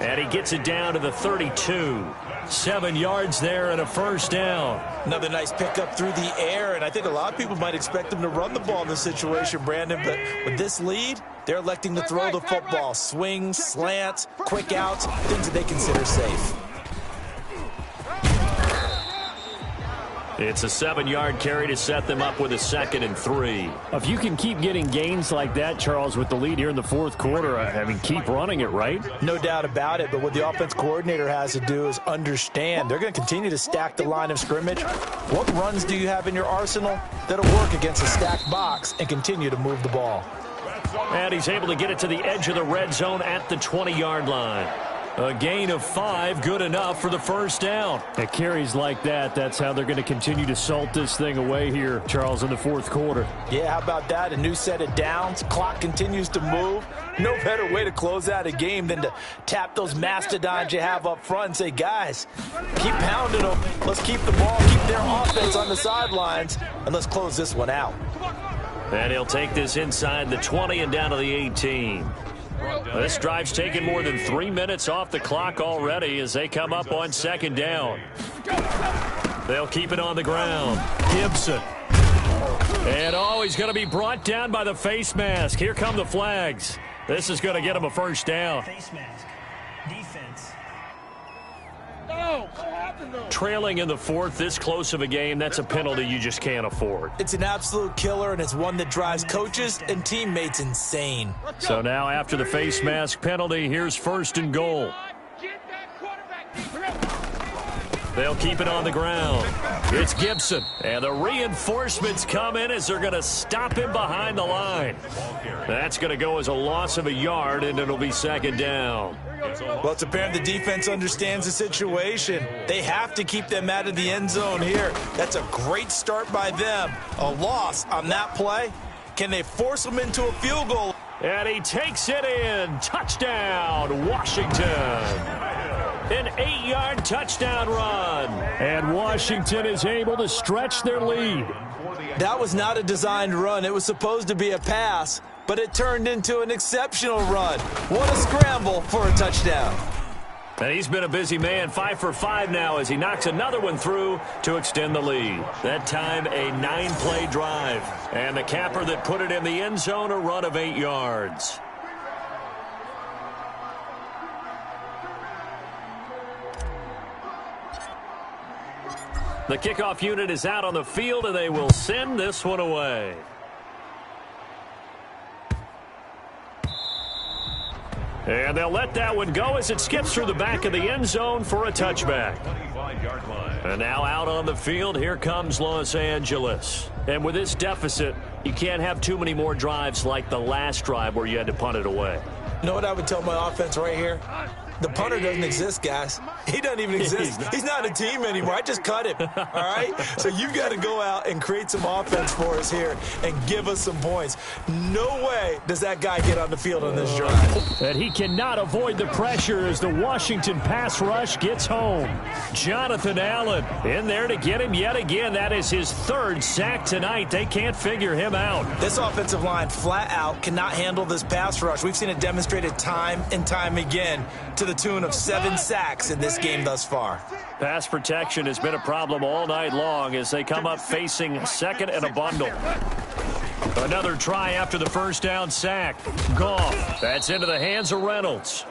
And he gets it down to the 32. 7 yards there and a 1st down. Another nice pickup through the air, and I think a lot of people might expect them to run the ball in this situation, Brandon, but with this lead, they're electing to throw the football. Swings, slants, quick outs, things that they consider safe. It's a 7-yard carry to set them up with a 2nd and 3. If you can keep getting gains like that, Charles, with the lead here in the fourth quarter, I mean, keep running it, right? No doubt about it, but what the offense coordinator has to do is understand they're going to continue to stack the line of scrimmage. What runs do you have in your arsenal that'll work against a stacked box and continue to move the ball? And he's able to get it to the edge of the red zone at the 20-yard line. A gain of 5, good enough for the first down. At carries like that, that's how they're going to continue to salt this thing away here, Charles, in the fourth quarter. Yeah, how about that? A new set of downs. Clock continues to move. No better way to close out a game than to tap those mastodons you have up front and say, guys, keep pounding them. Let's keep the ball, keep their offense on the sidelines, and let's close this one out. And he'll take this inside the 20 and down to the 18. This drive's taken more than 3 minutes off the clock already as they come up on second down. They'll keep it on the ground. Gibson. And he's going to be brought down by the face mask. Here come the flags. This is going to get him a first down. Face mask. Defense. Trailing in the fourth, this close of a game, that's a penalty you just can't afford. It's an absolute killer, and it's one that drives coaches and teammates insane. So now after the face mask penalty, here's first and goal. They'll keep it on the ground. It's Gibson. And the reinforcements come in as they're going to stop him behind the line. That's going to go as a loss of a yard, and it'll be second down. Well, it's apparent the defense understands the situation. They have to keep them out of the end zone here. That's a great start by them. A loss on that play. Can they force them into a field goal? And he takes it in. Touchdown, Washington. An 8-yard touchdown run. And Washington is able to stretch their lead. That was not a designed run. It was supposed to be a pass, but it turned into an exceptional run. What a scramble for a touchdown. And he's been a busy man, 5 for 5 now as he knocks another one through to extend the lead. That time, a 9-play drive. And the capper that put it in the end zone, a run of 8 yards. The kickoff unit is out on the field, and they will send this one away. And they'll let that one go as it skips through the back of the end zone for a touchback. And now out on the field, here comes Los Angeles. And with this deficit, you can't have too many more drives like the last drive where you had to punt it away. You know what I would tell my offense right here? The punter doesn't exist, guys. He doesn't even exist. He's not a team anymore. I just cut him, all right? So you got to go out and create some offense for us here and give us some points. No way does that guy get on the field on this drive. And he cannot avoid the pressure as the Washington pass rush gets home. Jonathan Allen in there to get him yet again. That is his 3rd sack tonight. They can't figure him out. This offensive line flat out cannot handle this pass rush. We've seen it demonstrated time and time again to the tune of 7 sacks in this game thus far. Pass protection has been a problem all night long as they come up facing second and a bundle. Another try after the first down sack. Goff. That's into the hands of Reynolds.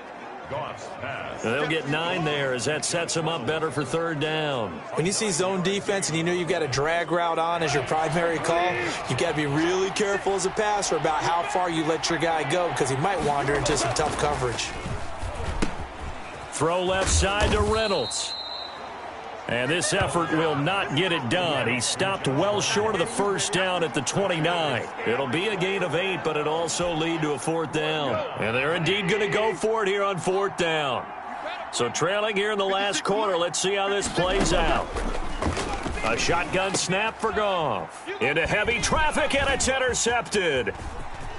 They'll get 9 there as that sets them up better for 3rd down. When you see zone defense and you know you've got a drag route on as your primary call, you've got to be really careful as a passer about how far you let your guy go because he might wander into some tough coverage. Throw left side to Reynolds. And this effort will not get it done. He stopped well short of the first down at the 29. It'll be a gain of 8, but it'll also lead to a 4th down. And they're indeed going to go for it here on 4th down. So trailing here in the last quarter, let's see how this plays out. A shotgun snap for Goff. Into heavy traffic, and it's intercepted.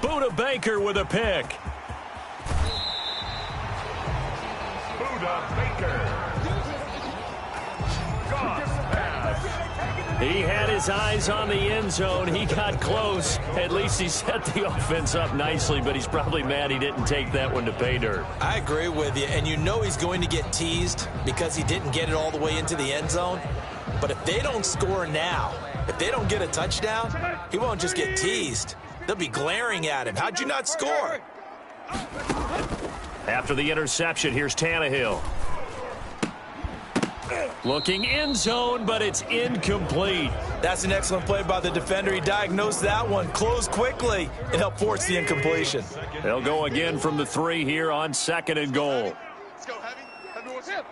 Buda Baker with a pick. He had his eyes on the end zone. He got close. At least he set the offense up nicely, but he's probably mad he didn't take that one to pay dirt. I agree with you, and you know he's going to get teased because he didn't get it all the way into the end zone. But if they don't score now, if they don't get a touchdown, he won't just get teased. They'll be glaring at him. How'd you not score? After the interception, here's Tannehill. Looking end zone, but it's incomplete. That's an excellent play by the defender. He diagnosed that one, closed quickly, and helped force the incompletion. They'll go again from the 3 here on 2nd and goal. Let's go, Heavy. Everyone's hip.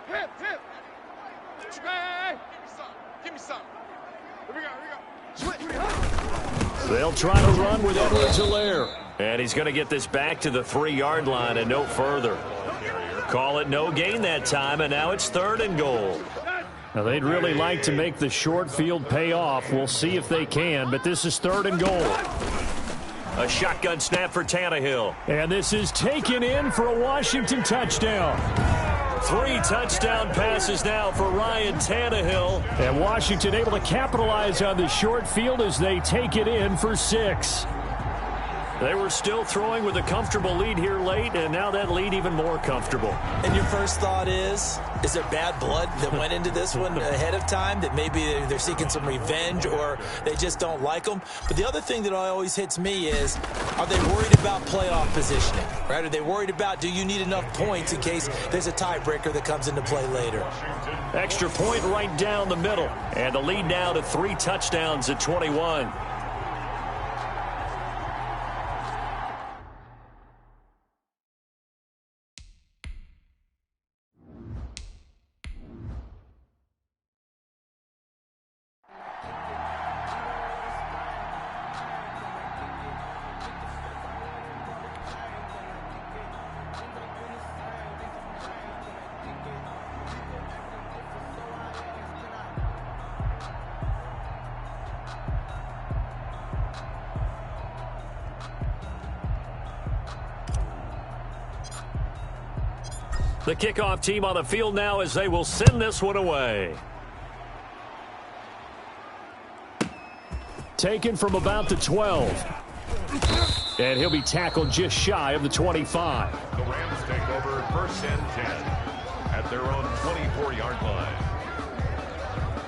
Give me some. Here we go. They'll try to run with Edwards-Helaire. And he's going to get this back to the 3-yard line and no further. Call it no gain that time, and now it's 3rd and goal. Now, they'd really like to make the short field pay off. We'll see if they can, but this is 3rd and goal. A shotgun snap for Tannehill. And this is taken in for a Washington touchdown. 3 touchdown passes now for Ryan Tannehill. And Washington able to capitalize on the short field as they take it in for 6. They were still throwing with a comfortable lead here late, and now that lead even more comfortable. And your first thought is there bad blood that went into this one ahead of time, that maybe they're seeking some revenge or they just don't like them? But the other thing that always hits me is, are they worried about playoff positioning, right? Are they worried about, do you need enough points in case there's a tiebreaker that comes into play later? Extra point right down the middle, and the lead now to 3 touchdowns at 21. The kickoff team on the field now as they will send this one away. Taken from about the 12. And he'll be tackled just shy of the 25. The Rams take over 1st and 10 at their own 24-yard line.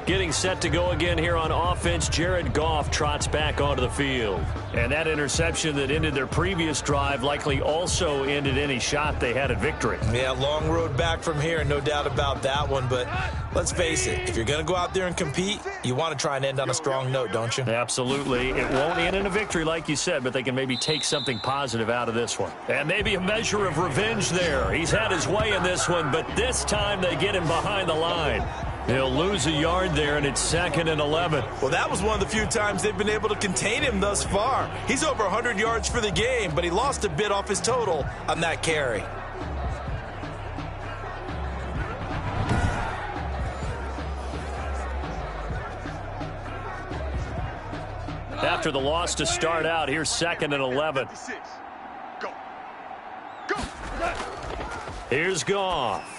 Getting set to go again here on offense, Jared Goff trots back onto the field. And that interception that ended their previous drive likely also ended any shot they had at victory. Yeah, long road back from here, no doubt about that one. But let's face it, if you're going to go out there and compete, you want to try and end on a strong note, don't you? Absolutely. It won't end in a victory like you said, but they can maybe take something positive out of this one. And maybe a measure of revenge there. He's had his way in this one, but this time they get him behind the line. He'll lose a yard there, and it's 2nd and 11. Well, that was one of the few times they've been able to contain him thus far. He's over 100 yards for the game, but he lost a bit off his total on that carry. After the loss to start out, here's 2nd and 11. Go. Go. Here's Goff.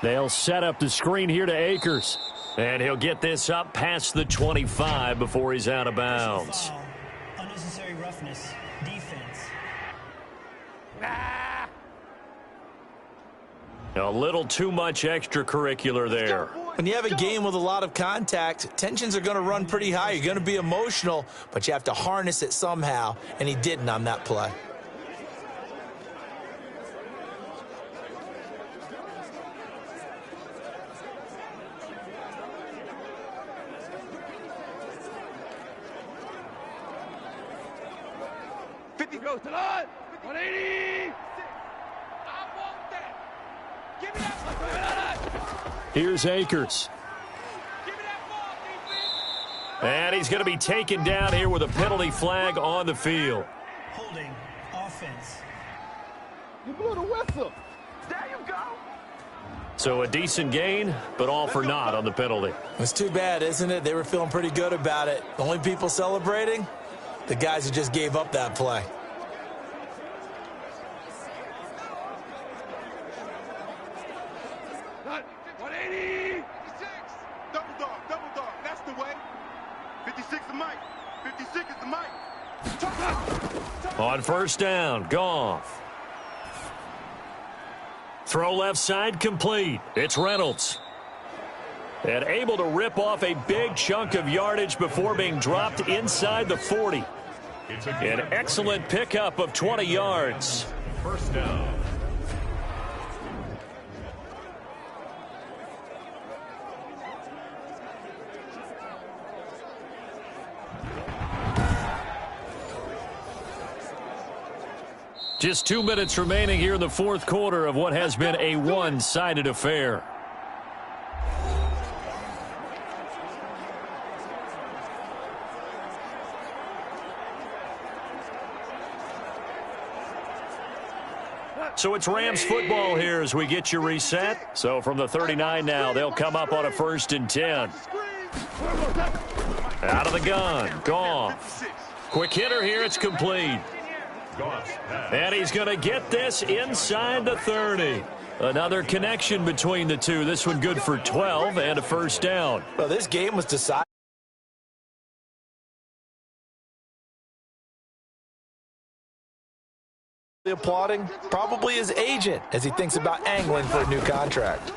They'll set up the screen here to Akers. And he'll get this up past the 25 before he's out of bounds. Unnecessary roughness. Defense. A little too much extracurricular there. When you have a game with a lot of contact, tensions are going to run pretty high. You're going to be emotional, but you have to harness it somehow, and he didn't on that play. Goes to line. 180. I want that. Give me that. Here's Akers. Give me that ball, defense. And he's going to be taken down here with a penalty flag on the field. Holding. Offense. You blew the whistle. There you go. So a decent gain, but all for naught on the penalty. It's too bad, isn't it? They were feeling pretty good about it. The only people celebrating, the guys who just gave up that play. On 1st down, Goff. Throw left side complete. It's Reynolds. And able to rip off a big chunk of yardage before being dropped inside the 40. An excellent pickup of 20 yards. 1st down. Just 2 minutes remaining here in the 4th quarter of what has been a one-sided affair. So it's Rams football here as we get you reset. So from the 39 now, they'll come up on a 1st and 10. Out of the gun, Goff. Quick hitter here, it's complete. And he's going to get this inside the 30. Another connection between the two. This one good for 12 and a 1st down. Well, this game was decided. Applauding probably his agent as he thinks about angling for a new contract.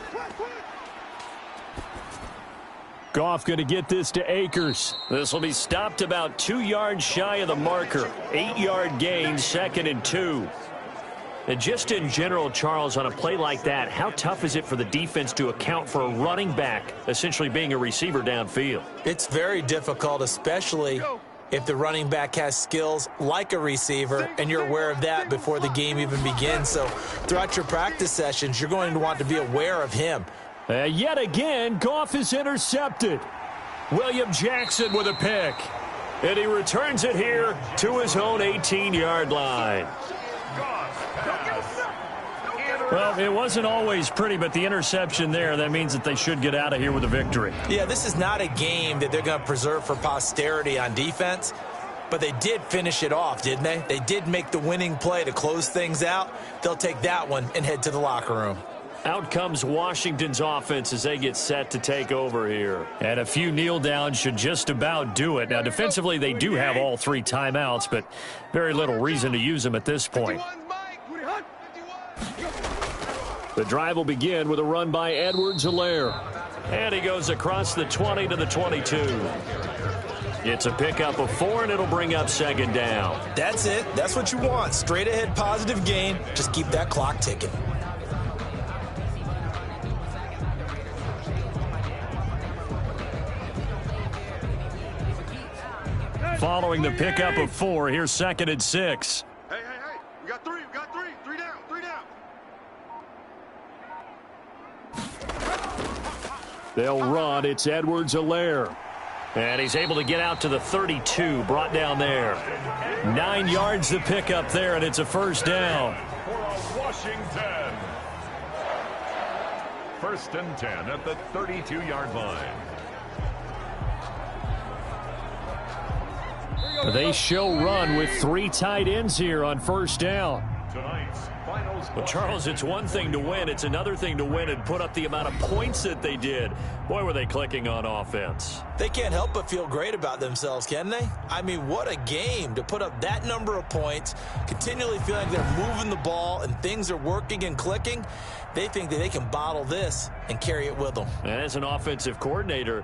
Goff going to get this to Akers. This will be stopped about 2 yards shy of the marker. 8-yard gain, 2nd and 2. And just in general, Charles, on a play like that, how tough is it for the defense to account for a running back essentially being a receiver downfield? It's very difficult, especially if the running back has skills like a receiver, and you're aware of that before the game even begins. So throughout your practice sessions, you're going to want to be aware of him. Yet again, Goff is intercepted. William Jackson with a pick. And he returns it here to his own 18-yard line. Well, it wasn't always pretty, but the interception there, that means that they should get out of here with a victory. Yeah, this is not a game that they're going to preserve for posterity on defense, but they did finish it off, didn't they? They did make the winning play to close things out. They'll take that one and head to the locker room. Out comes Washington's offense as they get set to take over here. And a few kneel downs should just about do it. Now, defensively, they do have all 3 timeouts, but very little reason to use them at this point. The drive will begin with a run by Edwards-Helaire. And he goes across the 20 to the 22. It's a pickup of 4, and it'll bring up 2nd down. That's it. That's what you want. Straight ahead positive gain. Just keep that clock ticking. Following the pickup of 4, here's 2nd and 6. Hey. We got 3. We got 3. 3 down. 3 down. They'll run. It's Edwards-Helaire. And he's able to get out to the 32, brought down there. 9 yards the pickup there, and it's a 1st down. For Washington. 1st and 10 at the 32-yard line. They show run with 3 tight ends here on 1st down. Tonight's finals. Well, Charles, it's one thing to win. It's another thing to win and put up the amount of points that they did. Boy, were they clicking on offense. They can't help but feel great about themselves, can they? I mean, what a game to put up that number of points, continually feeling like they're moving the ball and things are working and clicking. They think that they can bottle this and carry it with them. And as an offensive coordinator,